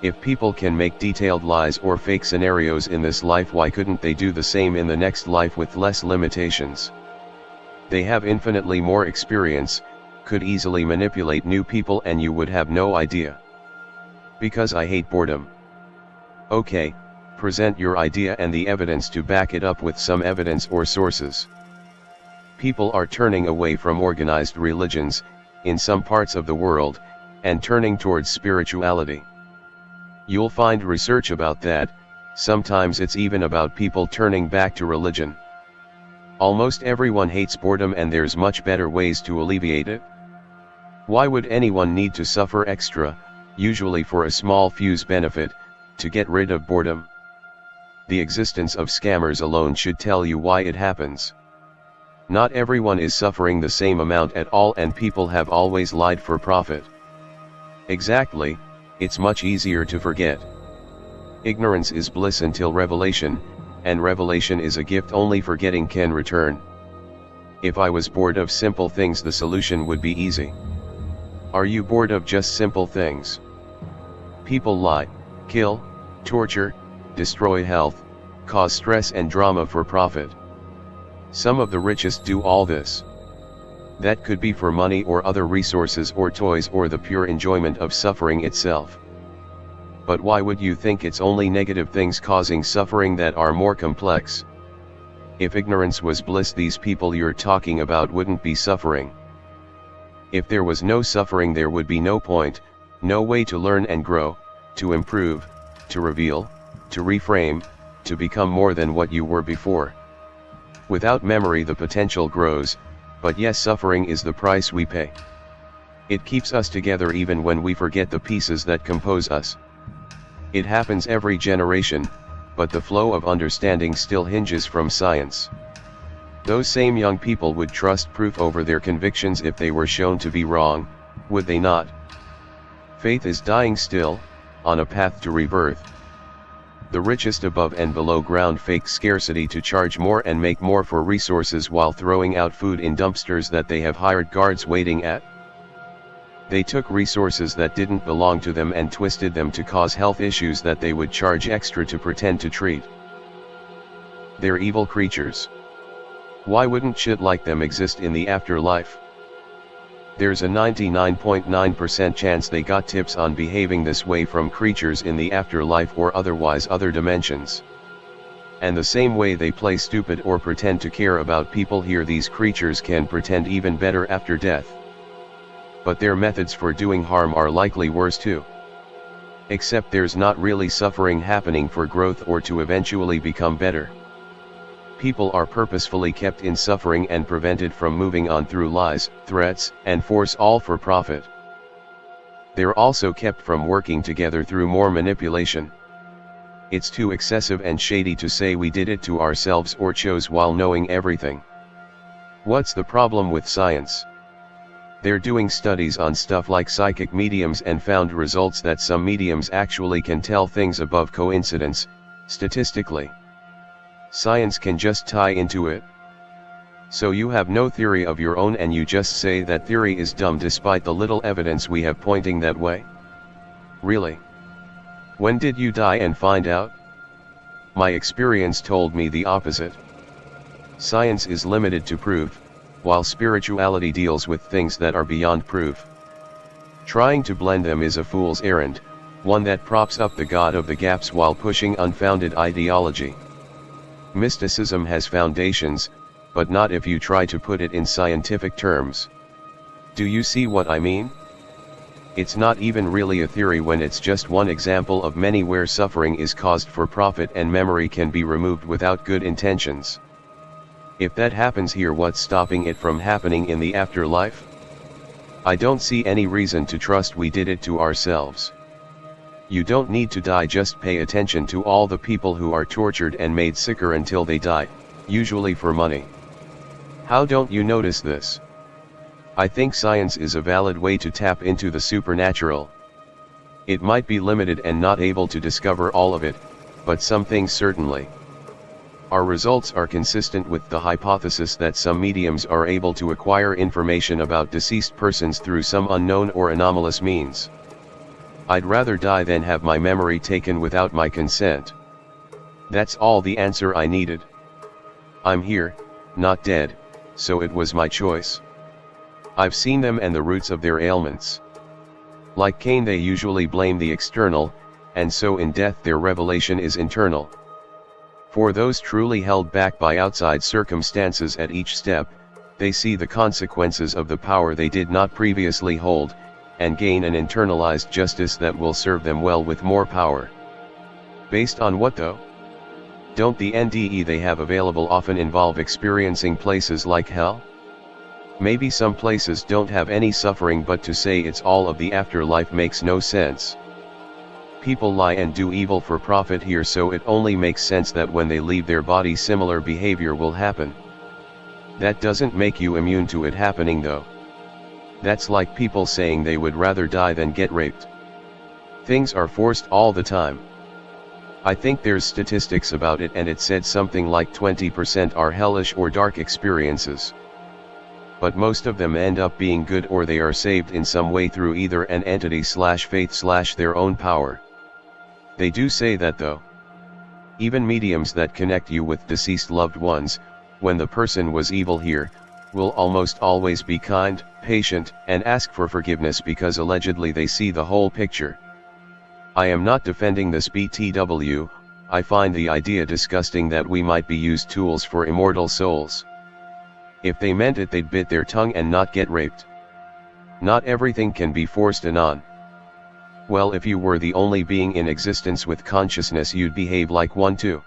If people can make detailed lies or fake scenarios in this life, why couldn't they do the same in the next life with less limitations? They have infinitely more experience, could easily manipulate new people, and you would have no idea. Because I hate boredom. Okay, present your idea and the evidence to back it up with some evidence or sources. People are turning away from organized religions, in some parts of the world, and turning towards spirituality. You'll find research about that, sometimes it's even about people turning back to religion. Almost everyone hates boredom, and there's much better ways to alleviate it. Why would anyone need to suffer extra, usually for a small few's benefit, to get rid of boredom? The existence of scammers alone should tell you why it happens. Not everyone is suffering the same amount at all, and people have always lied for profit. Exactly, it's much easier to forget. Ignorance is bliss until revelation, and revelation is a gift only forgetting can return. If I was bored of simple things, the solution would be easy. Are you bored of just simple things? People lie, kill, torture, destroy health, cause stress and drama for profit. Some of the richest do all this. That could be for money or other resources or toys or the pure enjoyment of suffering itself. But why would you think it's only negative things causing suffering that are more complex? If ignorance was bliss, these people you're talking about wouldn't be suffering. If there was no suffering, there would be no point, no way to learn and grow, to improve, to reveal, to reframe, to become more than what you were before. Without memory, the potential grows, but yes, suffering is the price we pay. It keeps us together even when we forget the pieces that compose us. It happens every generation, but the flow of understanding still hinges from science. Those same young people would trust proof over their convictions if they were shown to be wrong, would they not? Faith is dying still, on a path to rebirth. The richest above and below ground fake scarcity to charge more and make more for resources while throwing out food in dumpsters that they have hired guards waiting at. They took resources that didn't belong to them and twisted them to cause health issues that they would charge extra to pretend to treat. They're evil creatures. Why wouldn't shit like them exist in the afterlife? There's a 99.9% chance they got tips on behaving this way from creatures in the afterlife or otherwise other dimensions. And the same way they play stupid or pretend to care about people here, these creatures can pretend even better after death. But their methods for doing harm are likely worse too. Except there's not really suffering happening for growth or to eventually become better. People are purposefully kept in suffering and prevented from moving on through lies, threats, and force, all for profit. They're also kept from working together through more manipulation. It's too excessive and shady to say we did it to ourselves or chose while knowing everything. What's the problem with science? They're doing studies on stuff like psychic mediums and found results that some mediums actually can tell things above coincidence, statistically. Science can just tie into it. So you have no theory of your own and you just say that theory is dumb despite the little evidence we have pointing that way? Really? When did you die and find out? My experience told me the opposite. Science is limited to proof, while spirituality deals with things that are beyond proof. Trying to blend them is a fool's errand, one that props up the god of the gaps while pushing unfounded ideology. Mysticism has foundations, but not if you try to put it in scientific terms. Do you see what I mean? It's not even really a theory when it's just one example of many where suffering is caused for profit and memory can be removed without good intentions. If that happens here, what's stopping it from happening in the afterlife? I don't see any reason to trust we did it to ourselves. You don't need to die, just pay attention to all the people who are tortured and made sicker until they die, usually for money. How don't you notice this? I think science is a valid way to tap into the supernatural. It might be limited and not able to discover all of it, but some things certainly. Our results are consistent with the hypothesis that some mediums are able to acquire information about deceased persons through some unknown or anomalous means. I'd rather die than have my memory taken without my consent. That's all the answer I needed. I'm here, not dead, so it was my choice. I've seen them and the roots of their ailments. Like Cain, they usually blame the external, and so in death their revelation is internal. For those truly held back by outside circumstances at each step, they see the consequences of the power they did not previously hold, and gain an internalized justice that will serve them well with more power. Based on what though? Don't the NDE they have available often involve experiencing places like hell? Maybe some places don't have any suffering, but to say it's all of the afterlife makes no sense. People lie and do evil for profit here, so it only makes sense that when they leave their body similar behavior will happen. That doesn't make you immune to it happening though. That's like people saying they would rather die than get raped. Things are forced all the time. I think there's statistics about it, and it said something like 20% are hellish or dark experiences. But most of them end up being good, or they are saved in some way through either an entity/faith/ their own power. They do say that though. Even mediums that connect you with deceased loved ones, when the person was evil here, will almost always be kind, patient, and ask for forgiveness because allegedly they see the whole picture. I am not defending this BTW, I find the idea disgusting that we might be used tools for immortal souls. If they meant it, they'd bit their tongue and not get raped. Not everything can be forced on. Well, if you were the only being in existence with consciousness, you'd behave like one too.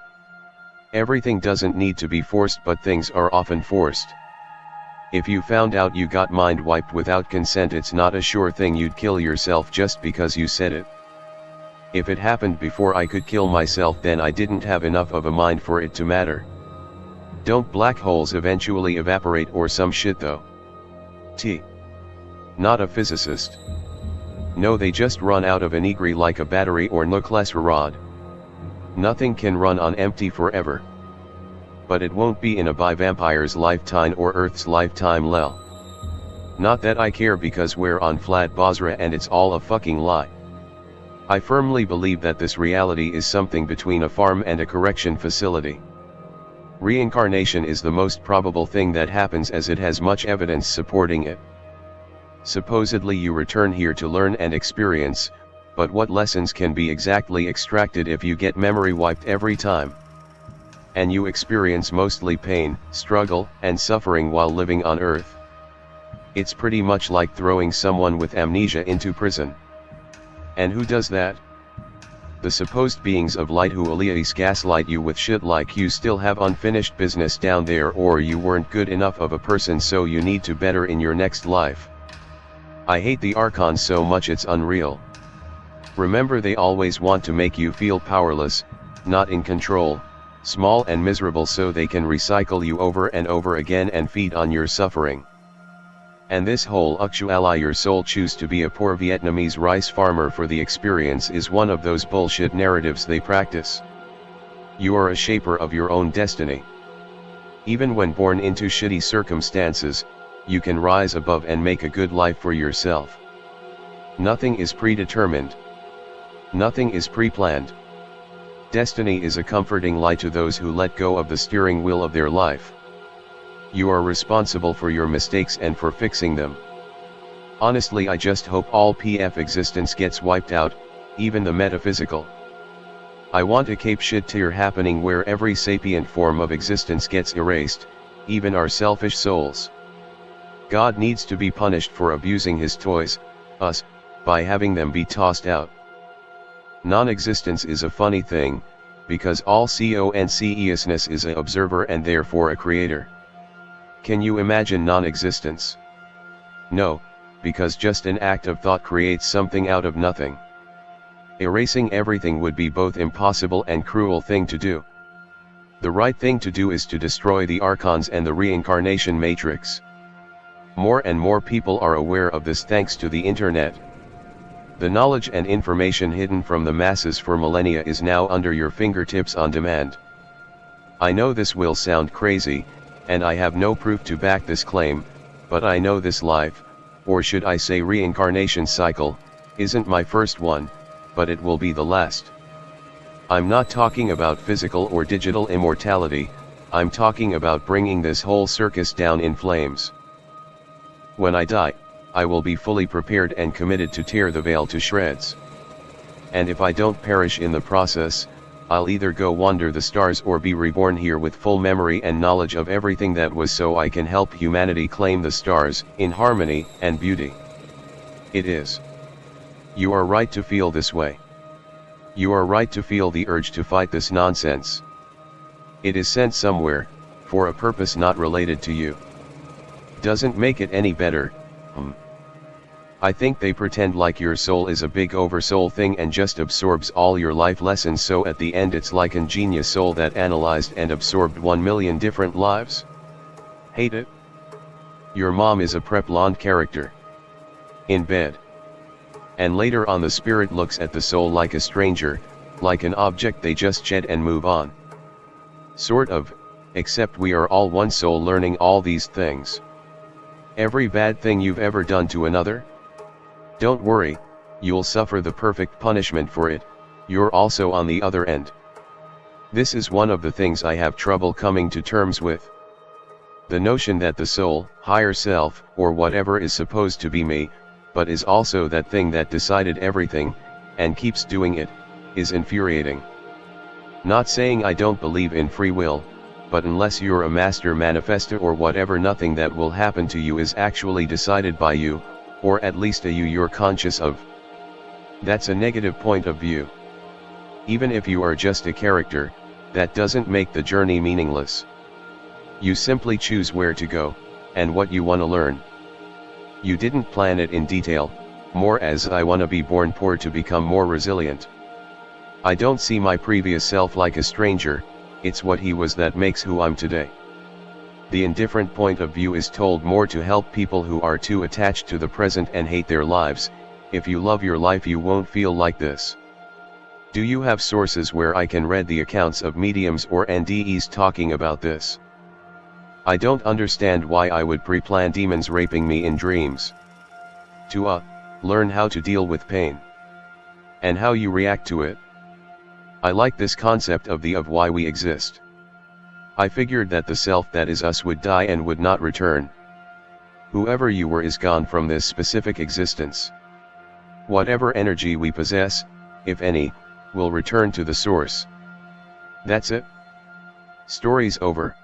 Everything doesn't need to be forced, but things are often forced. If you found out you got mind wiped without consent, it's not a sure thing you'd kill yourself just because you said it. If it happened before I could kill myself, then I didn't have enough of a mind for it to matter. Don't black holes eventually evaporate or some shit though? Not a physicist. No, they just run out of energy like a battery or nuclear rod. Nothing can run on empty forever. But it won't be in a vampire's lifetime or Earth's lifetime, lel. Not that I care, because we're on flat Basra and it's all a fucking lie. I firmly believe that this reality is something between a farm and a correction facility. Reincarnation is the most probable thing that happens, as it has much evidence supporting it. Supposedly you return here to learn and experience, but what lessons can be exactly extracted if you get memory wiped every time? And you experience mostly pain, struggle, and suffering while living on Earth. It's pretty much like throwing someone with amnesia into prison. And who does that? the supposed beings of light who always gaslight you with shit like you still have unfinished business down there, or you weren't good enough of a person so you need to better in your next life. I hate the archons so much it's unreal. Remember, they always want to make you feel powerless, not in control, small and miserable, so they can recycle you over and over again and feed on your suffering. And this whole actually your soul choose to be a poor Vietnamese rice farmer for the experience is one of those bullshit narratives they practice. You are a shaper of your own destiny. Even when born into shitty circumstances, you can rise above and make a good life for yourself. Nothing is predetermined. Nothing is pre-planned. Destiny is a comforting lie to those who let go of the steering wheel of their life. You are responsible for your mistakes and for fixing them. Honestly, I just hope all PF existence gets wiped out, even the metaphysical. I want a Cape shit tier happening where every sapient form of existence gets erased, even our selfish souls. God needs to be punished for abusing his toys, us, by having them be tossed out. Non-existence is a funny thing, because all consciousness is an observer and therefore a creator. Can you imagine non-existence? No, because just an act of thought creates something out of nothing. Erasing everything would be both impossible and cruel thing to do. The right thing to do is to destroy the archons and the reincarnation matrix. More and more people are aware of this thanks to the internet. The knowledge and information hidden from the masses for millennia is now under your fingertips on demand. I know this will sound crazy, and I have no proof to back this claim, but I know this life, or should I say reincarnation cycle, isn't my first one, but it will be the last. I'm not talking about physical or digital immortality, I'm talking about bringing this whole circus down in flames. When I die, I will be fully prepared and committed to tear the veil to shreds. And if I don't perish in the process, I'll either go wander the stars or be reborn here with full memory and knowledge of everything that was, so I can help humanity claim the stars in harmony and beauty. It is. You are right to feel this way. You are right to feel the urge to fight this nonsense. It is sent somewhere, for a purpose not related to you. Doesn't make it any better. I think they pretend like your soul is a big oversoul thing and just absorbs all your life lessons, so at the end it's like an genius soul that analyzed and absorbed 1 million different lives. Hate it? Your mom is a Preplanned character. In bed. And later on the spirit looks at the soul like a stranger, like an object they just shed and move on. Sort of, except we are all one soul learning all these things. Every bad thing you've ever done to another? Don't worry, you'll suffer the perfect punishment for it, you're also on the other end. This is one of the things I have trouble coming to terms with. The notion that the soul, higher self, or whatever is supposed to be me, but is also that thing that decided everything, and keeps doing it, is infuriating. Not saying I don't believe in free will, but unless you're a master manifester or whatever, nothing that will happen to you is actually decided by you, or at least a you you're conscious of. That's a negative point of view. Even if you are just a character, that doesn't make the journey meaningless. You simply choose where to go, and what you want to learn. You didn't plan it in detail, more as I want to be born poor to become more resilient. I don't see my previous self like a stranger, it's what he was that makes who I'm today. The indifferent point of view is told more to help people who are too attached to the present and hate their lives. If you love your life, you won't feel like this. Do you have sources where I can read the accounts of mediums or NDEs talking about this? I don't understand why I would pre-plan demons raping me in dreams. To learn how to deal with pain. And how you react to it. I like this concept of why we exist. I figured that the self that is us would die and would not return. Whoever you were is gone from this specific existence. Whatever energy we possess, if any, will return to the source. That's it. Story's over.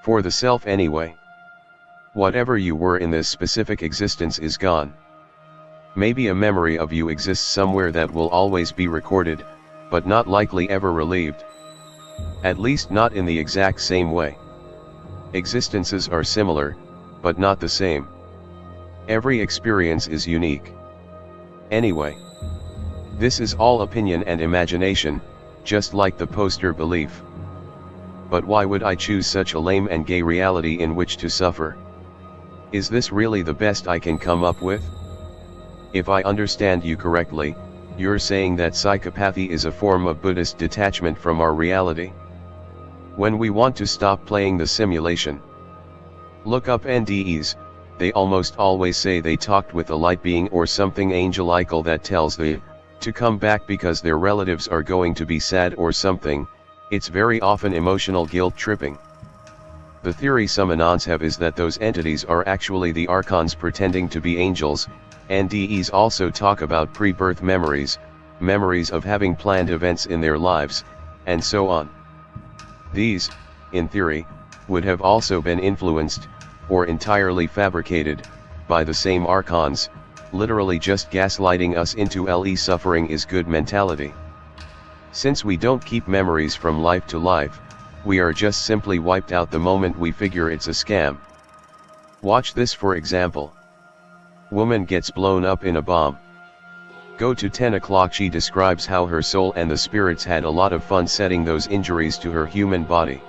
For the self anyway. Whatever you were in this specific existence is gone. Maybe a memory of you exists somewhere that will always be recorded, but not likely ever relieved. At least not in the exact same way. Existences are similar, but not the same. Every experience is unique. Anyway, this is all opinion and imagination, just like the poster belief. But why would I choose such a lame and gay reality in which to suffer? Is this really the best I can come up with? If I understand you correctly, you're saying that psychopathy is a form of Buddhist detachment from our reality. When we want to stop playing the simulation. Look up NDEs, they almost always say they talked with a light being or something angelical that tells them to come back because their relatives are going to be sad or something. It's very often emotional guilt tripping. The theory some Anons have is that those entities are actually the archons pretending to be angels. NDEs also talk about pre-birth memories, memories of having planned events in their lives, and so on. These, in theory, would have also been influenced, or entirely fabricated, by the same archons, literally just gaslighting us into suffering is good mentality. Since we don't keep memories from life to life, we are just simply wiped out the moment we figure it's a scam. Watch this for example. Woman gets blown up in a bomb. Go to 10 o'clock. She describes how her soul and the spirits had a lot of fun setting those injuries to her human body.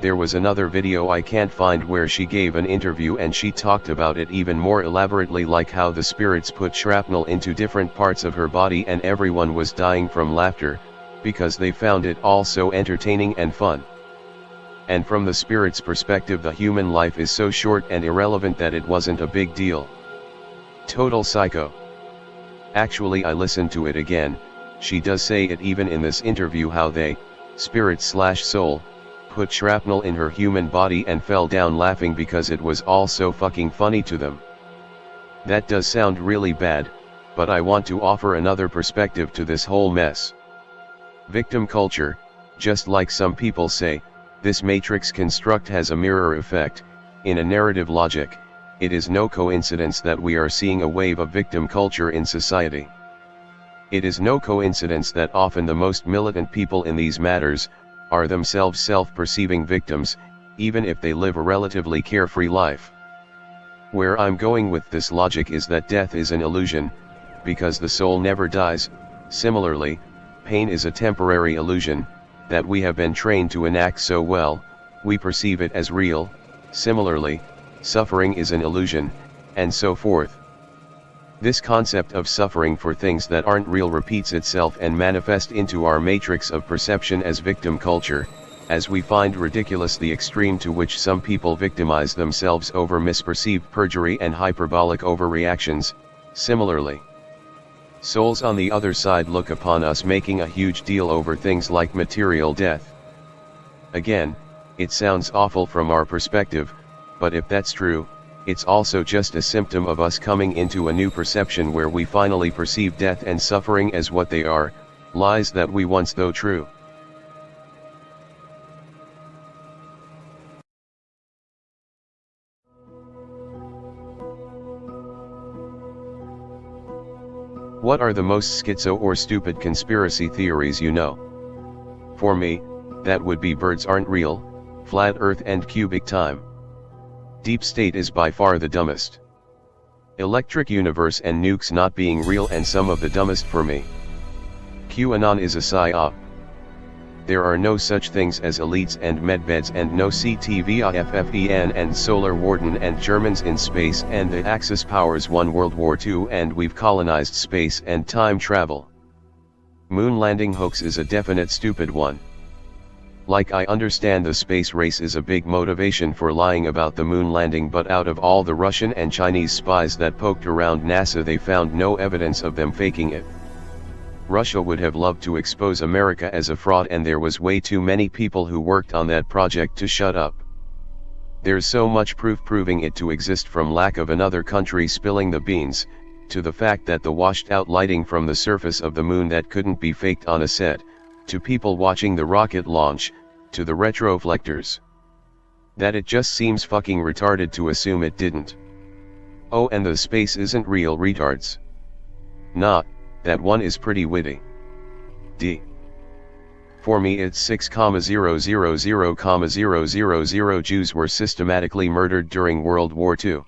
There was another video I can't find where she gave an interview and she talked about it even more elaborately, like how the spirits put shrapnel into different parts of her body and everyone was dying from laughter, because they found it all so entertaining and fun. And from the spirit's perspective, the human life is so short and irrelevant that it wasn't a big deal. Total psycho. Actually, I listened to it again. She does say it even in this interview how they, spirit/soul, put shrapnel in her human body and fell down laughing because it was all so fucking funny to them. That does sound really bad, but I want to offer another perspective to this whole mess. Victim culture, just like some people say, this matrix construct has a mirror effect. In a narrative logic, it is no coincidence that we are seeing a wave of victim culture in society. It is no coincidence that often the most militant people in these matters are themselves self-perceiving victims, even if they live a relatively carefree life. Where I'm going with this logic is that death is an illusion, because the soul never dies. Similarly, pain is a temporary illusion, that we have been trained to enact so well, we perceive it as real. Similarly, suffering is an illusion, and so forth. This concept of suffering for things that aren't real repeats itself and manifests into our matrix of perception as victim culture, as we find ridiculous the extreme to which some people victimize themselves over misperceived perjury and hyperbolic overreactions. Similarly, souls on the other side look upon us making a huge deal over things like material death. Again, it sounds awful from our perspective, but if that's true, it's also just a symptom of us coming into a new perception where we finally perceive death and suffering as what they are, lies that we once thought true. What are the most schizo or stupid conspiracy theories you know? For me, that would be birds aren't real, flat earth and cubic time. Deep state is by far the dumbest. Electric universe and nukes not being real and some of the dumbest for me. QAnon is a psyop. There are no such things as elites and medbeds and no CTVIFFEN and solar warden and Germans in space and the Axis powers won World War II and we've colonized space and time travel. Moon landing hoax is a definite stupid one. Like, I understand the space race is a big motivation for lying about the moon landing, but out of all the Russian and Chinese spies that poked around NASA, they found no evidence of them faking it. Russia would have loved to expose America as a fraud, and there was way too many people who worked on that project to shut up. There's so much proof proving it to exist, from lack of another country spilling the beans, to the fact that the washed out lighting from the surface of the moon that couldn't be faked on a set, to people watching the rocket launch, to the retroflectors. That it just seems fucking retarded to assume it didn't. Oh, and the space isn't real, retards. Nah, that one is pretty witty. D. For me it's 6,000,000 Jews were systematically murdered during World War II.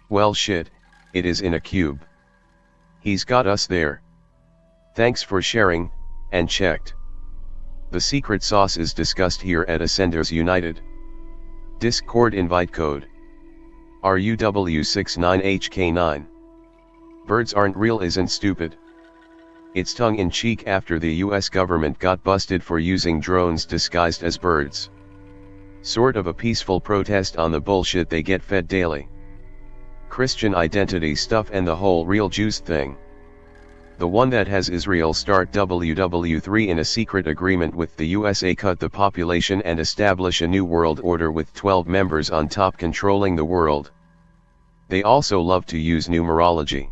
Well shit, it is in a cube. He's got us there. Thanks for sharing, and checked. The secret sauce is discussed here at Ascenders United. Discord invite code RUW69HK9. Birds aren't real isn't stupid. It's tongue-in-cheek after the US government got busted for using drones disguised as birds. Sort of a peaceful protest on the bullshit they get fed daily. Christian identity stuff and the whole real Jews thing. The one that has Israel start WW3 in a secret agreement with the USA, cut the population and establish a new world order with 12 members on top controlling the world. They also love to use numerology.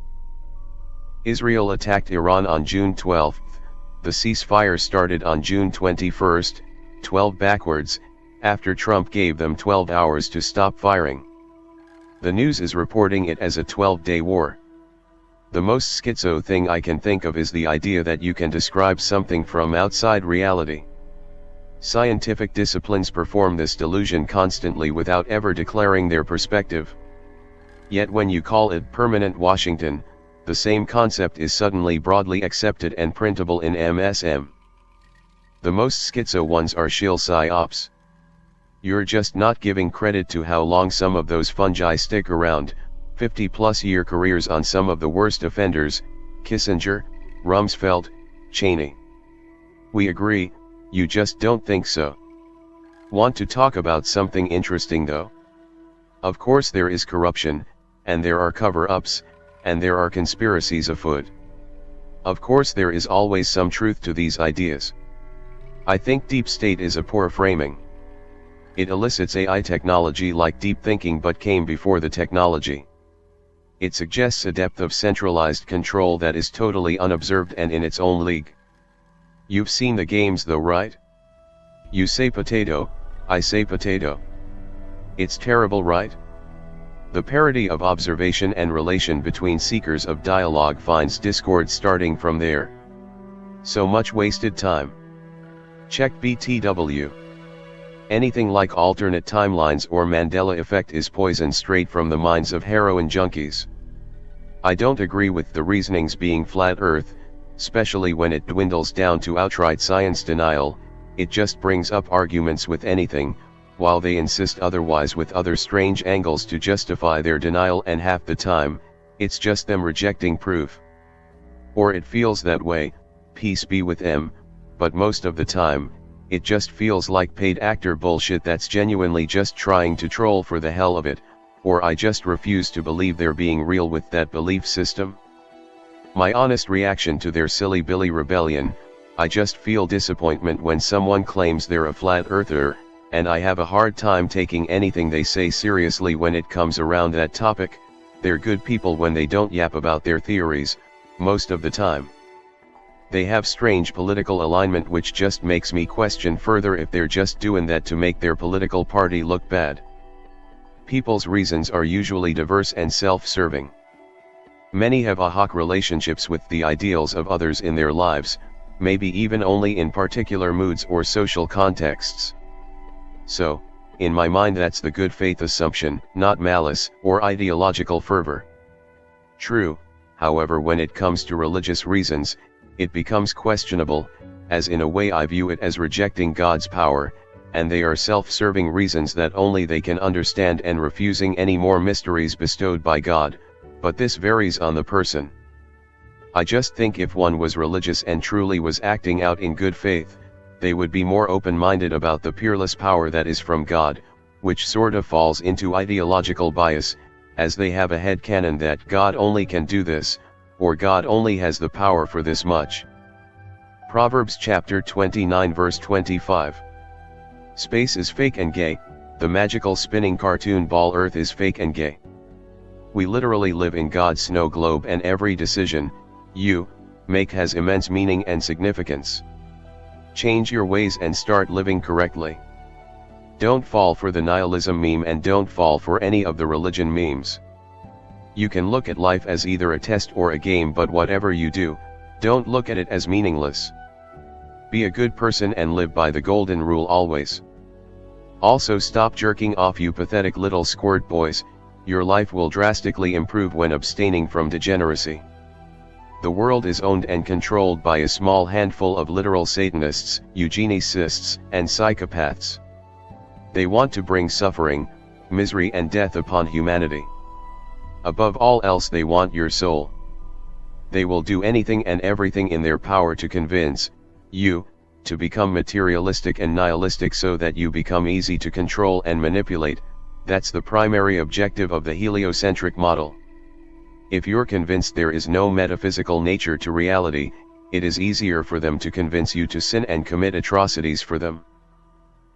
Israel attacked Iran on June 12. The ceasefire started on June 21, 12 backwards, after Trump gave them 12 hours to stop firing. The news is reporting it as a 12-day war. The most schizo thing I can think of is the idea that you can describe something from outside reality. Scientific disciplines perform this delusion constantly without ever declaring their perspective. Yet when you call it permanent Washington, the same concept is suddenly broadly accepted and printable in MSM. The most schizo ones are shill psyops. You're just not giving credit to how long some of those fungi stick around, 50-plus year careers on some of the worst offenders, Kissinger, Rumsfeld, Cheney. We agree, you just don't think so. Want to talk about something interesting though? Of course there is corruption, and there are cover-ups, and there are conspiracies afoot. Of course there is always some truth to these ideas. I think deep state is a poor framing. It elicits AI technology like deep thinking but came before the technology. It suggests a depth of centralized control that is totally unobserved and in its own league. You've seen the games though, right? You say potato, I say potato. It's terrible, right? The parity of observation and relation between seekers of dialogue finds discord starting from there. So much wasted time. Check BTW. Anything like alternate timelines or Mandela effect is poison straight from the minds of heroin junkies. I don't agree with the reasonings being flat earth, especially when it dwindles down to outright science denial. It just brings up arguments with anything, while they insist otherwise with other strange angles to justify their denial, and half the time, it's just them rejecting proof. Or it feels that way, peace be with them, but most of the time, it just feels like paid actor bullshit that's genuinely just trying to troll for the hell of it, or I just refuse to believe they're being real with that belief system. My honest reaction to their silly Billy rebellion, I just feel disappointment when someone claims they're a flat earther, and I have a hard time taking anything they say seriously when it comes around that topic. They're good people when they don't yap about their theories, most of the time. They have strange political alignment which just makes me question further if they're just doing that to make their political party look bad. People's reasons are usually diverse and self-serving. Many have ad hoc relationships with the ideals of others in their lives, maybe even only in particular moods or social contexts. So, in my mind that's the good faith assumption, not malice or ideological fervor. True, however, when it comes to religious reasons, it becomes questionable, as in a way I view it as rejecting God's power, and they are self-serving reasons that only they can understand and refusing any more mysteries bestowed by God, but this varies on the person. I just think if one was religious and truly was acting out in good faith, they would be more open-minded about the peerless power that is from God, which sort of falls into ideological bias, as they have a headcanon that God only can do this, or God only has the power for this much. Proverbs chapter 29 verse 25. Space is fake and gay, the magical spinning cartoon ball Earth is fake and gay. We literally live in God's snow globe and every decision you make has immense meaning and significance. Change your ways and start living correctly. Don't fall for the nihilism meme and don't fall for any of the religion memes. You can look at life as either a test or a game, but whatever you do, don't look at it as meaningless. Be a good person and live by the golden rule always. Also stop jerking off, you pathetic little squirt boys. Your life will drastically improve when abstaining from degeneracy. The world is owned and controlled by a small handful of literal Satanists, eugenicists, and psychopaths. They want to bring suffering, misery and death upon humanity. Above all else, they want your soul. They will do anything and everything in their power to convince you to become materialistic and nihilistic so that you become easy to control and manipulate. That's the primary objective of the heliocentric model. If you're convinced there is no metaphysical nature to reality, it is easier for them to convince you to sin and commit atrocities for them.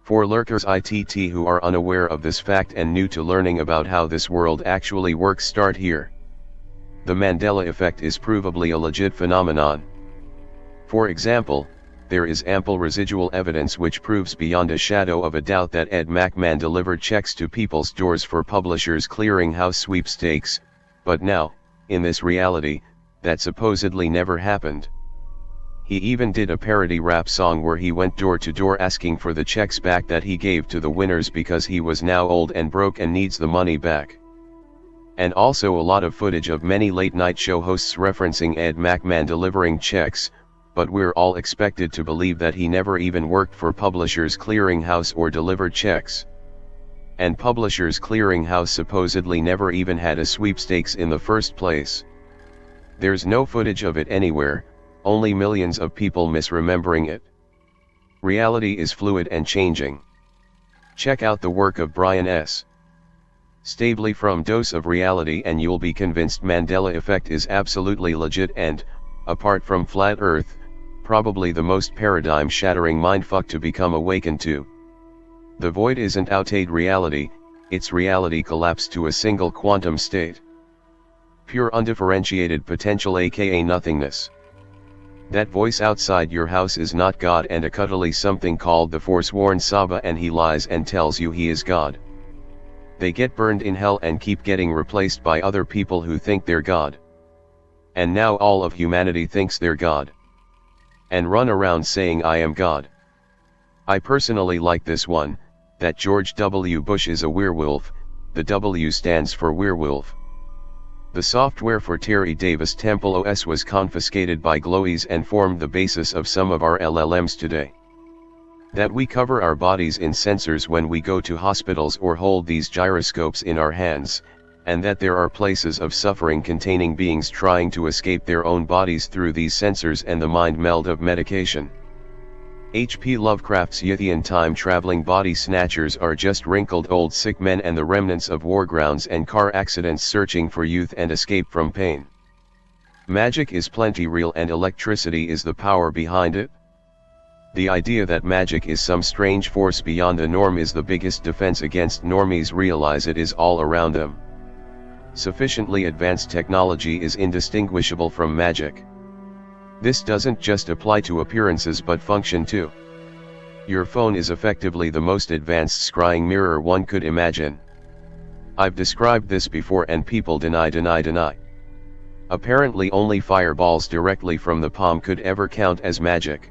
For lurkers ITT who are unaware of this fact and new to learning about how this world actually works, start here. The Mandela effect is provably a legit phenomenon. For example, there is ample residual evidence which proves beyond a shadow of a doubt that Ed McMahon delivered checks to people's doors for Publishers Clearinghouse sweepstakes, but now, in this reality, that supposedly never happened. He even did a parody rap song where he went door to door asking for the checks back that he gave to the winners because he was now old and broke and needs the money back. And also a lot of footage of many late night show hosts referencing Ed McMahon delivering checks, but we're all expected to believe that he never even worked for Publishers Clearinghouse or delivered checks. And Publishers Clearinghouse supposedly never even had a sweepstakes in the first place. There's no footage of it anywhere, only millions of people misremembering it. Reality is fluid and changing. Check out the work of Brian S. Stabley from Dose of Reality and you'll be convinced Mandela effect is absolutely legit and, apart from flat earth, probably the most paradigm-shattering mindfuck to become awakened to. The void isn't outdated reality, it's reality collapsed to a single quantum state. Pure undifferentiated potential, aka nothingness. That voice outside your house is not God and a cuddly something called the Forsworn Saba, and he lies and tells you he is God. They get burned in hell and keep getting replaced by other people who think they're God. And now all of humanity thinks they're God. And run around saying I am God. I personally like this one, that George W. Bush is a werewolf. The W stands for werewolf. The software for Terry Davis Temple OS was confiscated by Glowies and formed the basis of some of our LLMs today. That we cover our bodies in sensors when we go to hospitals or hold these gyroscopes in our hands, and that there are places of suffering containing beings trying to escape their own bodies through these sensors and the mind meld of medication. H.P. Lovecraft's Yithian time-traveling body snatchers are just wrinkled old sick men and the remnants of war grounds and car accidents searching for youth and escape from pain. Magic is plenty real and electricity is the power behind it. The idea that magic is some strange force beyond the norm is the biggest defense against normies realize it is all around them. Sufficiently advanced technology is indistinguishable from magic. This doesn't just apply to appearances but function too. Your phone is effectively the most advanced scrying mirror one could imagine. I've described this before and people deny. Apparently only fireballs directly from the palm could ever count as magic.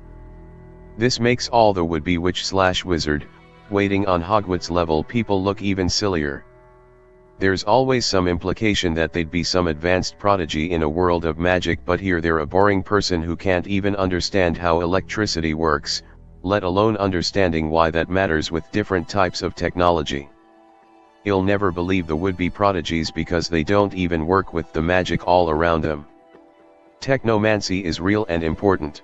This makes all the would-be witch/wizard, waiting on Hogwarts level people look even sillier. There's always some implication that they'd be some advanced prodigy in a world of magic, but here they're a boring person who can't even understand how electricity works, let alone understanding why that matters with different types of technology. You'll never believe the would-be prodigies because they don't even work with the magic all around them. Technomancy is real and important.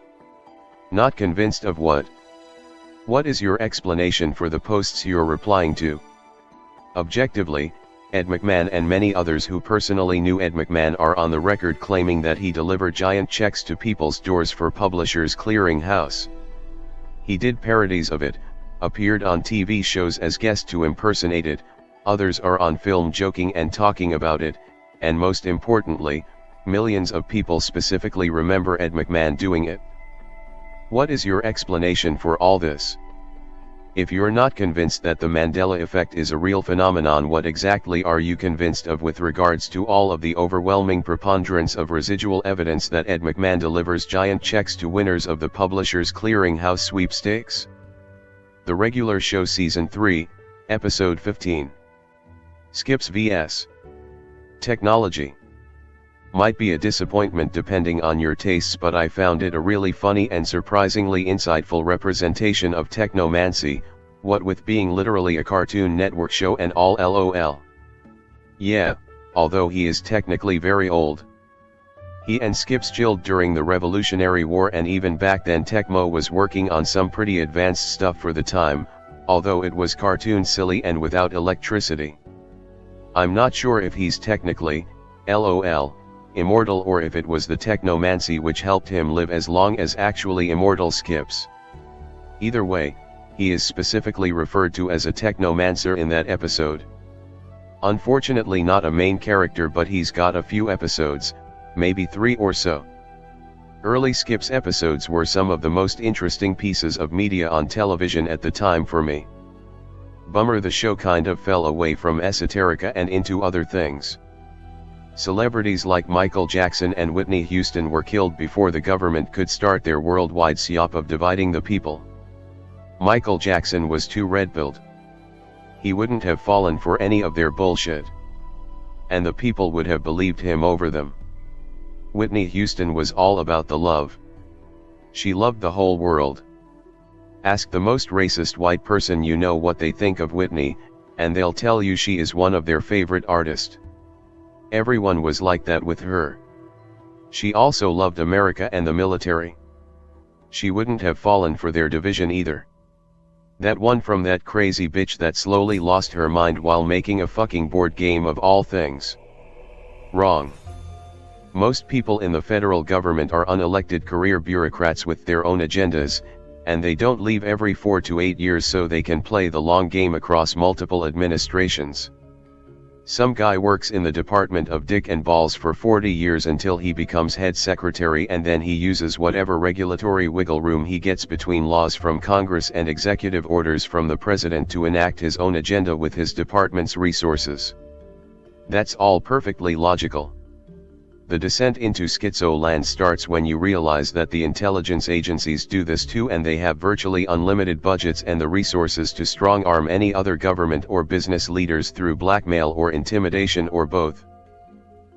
Not convinced of what? What is your explanation for the posts you're replying to? Objectively, Ed McMahon and many others who personally knew Ed McMahon are on the record claiming that he delivered giant checks to people's doors for Publishers Clearinghouse. He did parodies of it, appeared on TV shows as guest to impersonate it, others are on film joking and talking about it, and most importantly, millions of people specifically remember Ed McMahon doing it. What is your explanation for all this? If you're not convinced that the Mandela effect is a real phenomenon, what exactly are you convinced of with regards to all of the overwhelming preponderance of residual evidence that Ed McMahon delivers giant checks to winners of the Publishers Clearinghouse sweepstakes? The Regular Show Season 3, Episode 15. Skips vs. Technology. Might be a disappointment depending on your tastes, but I found it a really funny and surprisingly insightful representation of technomancy, what with being literally a Cartoon Network show and all LOL. Yeah, although he is technically very old. He and Skips chilled during the Revolutionary War, and even back then Tecmo was working on some pretty advanced stuff for the time, although it was cartoon silly and without electricity. I'm not sure if he's technically, LOL, immortal, or if it was the technomancy which helped him live as long as actually immortal Skips. Either way, he is specifically referred to as a technomancer in that episode. Unfortunately not a main character, but he's got a few episodes, maybe 3 or so. Early Skips episodes were some of the most interesting pieces of media on television at the time for me. Bummer the show kind of fell away from esoterica and into other things. Celebrities like Michael Jackson and Whitney Houston were killed before the government could start their worldwide psyop of dividing the people. Michael Jackson was too red-pilled. He wouldn't have fallen for any of their bullshit. And the people would have believed him over them. Whitney Houston was all about the love. She loved the whole world. Ask the most racist white person you know what they think of Whitney, and they'll tell you she is one of their favorite artists. Everyone was like that with her. She also loved America and the military. She wouldn't have fallen for their division either. That one from that crazy bitch that slowly lost her mind while making a fucking board game of all things. Wrong. Most people in the federal government are unelected career bureaucrats with their own agendas, and they don't leave every 4 to 8 years so they can play the long game across multiple administrations. Some guy works in the Department of Dick and Balls for 40 years until he becomes head secretary, and then he uses whatever regulatory wiggle room he gets between laws from Congress and executive orders from the president to enact his own agenda with his department's resources. That's all perfectly logical. The descent into schizo land starts when you realize that the intelligence agencies do this too, and they have virtually unlimited budgets and the resources to strong-arm any other government or business leaders through blackmail or intimidation or both.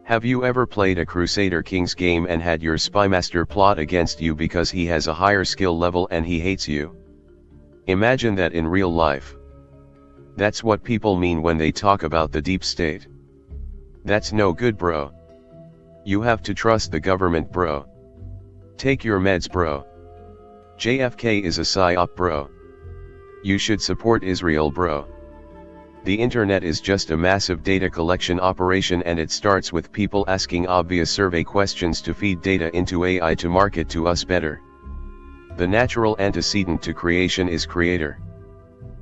Have you ever played a Crusader Kings game and had your spymaster plot against you because he has a higher skill level and he hates you? Imagine that in real life. That's what people mean when they talk about the deep state. That's no good, bro. You have to trust the government, bro. Take your meds, bro. JFK is a psyop, bro. You should support Israel, bro. The internet is just a massive data collection operation, and it starts with people asking obvious survey questions to feed data into AI to market to us better. The natural antecedent to creation is creator.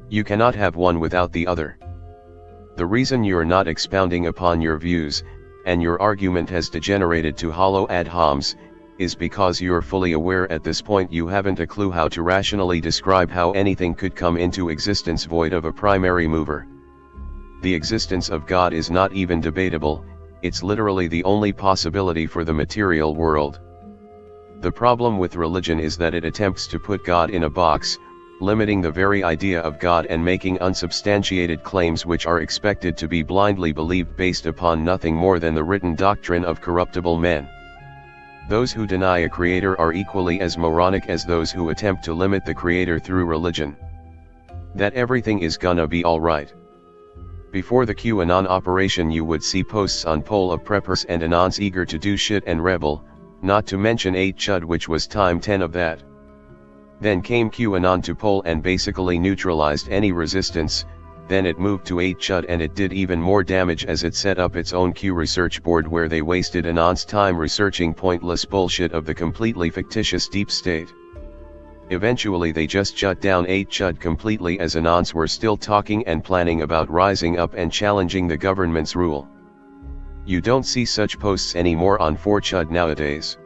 You cannot have one without the other. The reason you're not expounding upon your views, and your argument has degenerated to hollow ad homs, is because you're fully aware at this point you haven't a clue how to rationally describe how anything could come into existence void of a primary mover. The existence of God is not even debatable, it's literally the only possibility for the material world. The problem with religion is that it attempts to put God in a box, limiting the very idea of God and making unsubstantiated claims which are expected to be blindly believed based upon nothing more than the written doctrine of corruptible men. Those who deny a creator are equally as moronic as those who attempt to limit the creator through religion. That everything is gonna be alright. Before the QAnon operation you would see posts on poll of preppers and anons eager to do shit and rebel, not to mention 8chud, which was time 10 of that. Then came QAnon to poll and basically neutralized any resistance, then it moved to 8chud and it did even more damage as it set up its own Q research board where they wasted anons' time researching pointless bullshit of the completely fictitious deep state. Eventually they just shut down 8chud completely as anons were still talking and planning about rising up and challenging the government's rule. You don't see such posts anymore on 4chud nowadays.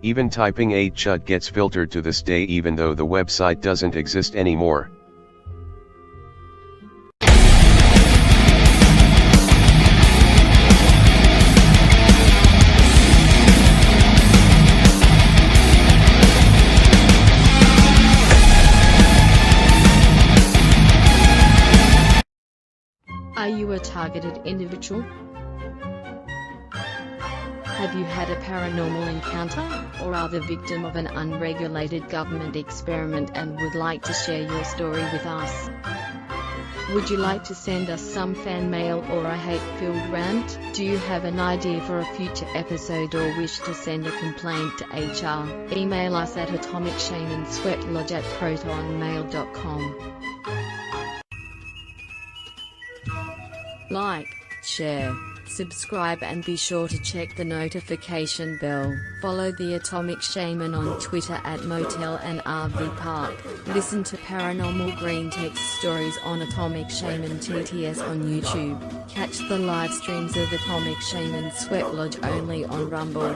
Even typing 8chud gets filtered to this day even though the website doesn't exist anymore. Are you a targeted individual? Have you had a paranormal encounter, or are the victim of an unregulated government experiment and would like to share your story with us? Would you like to send us some fan mail or a hate-filled rant? Do you have an idea for a future episode or wish to send a complaint to HR? Email us at atomicshamanSweatlodge@protonmail.com. Like, share, subscribe and be sure to check the notification bell. Follow the Atomic Shaman on Twitter at Motel and RV Park. Listen to Paranormal Green Text Stories on Atomic Shaman TTS on YouTube. Catch the live streams of Atomic Shaman Sweat Lodge only on Rumble.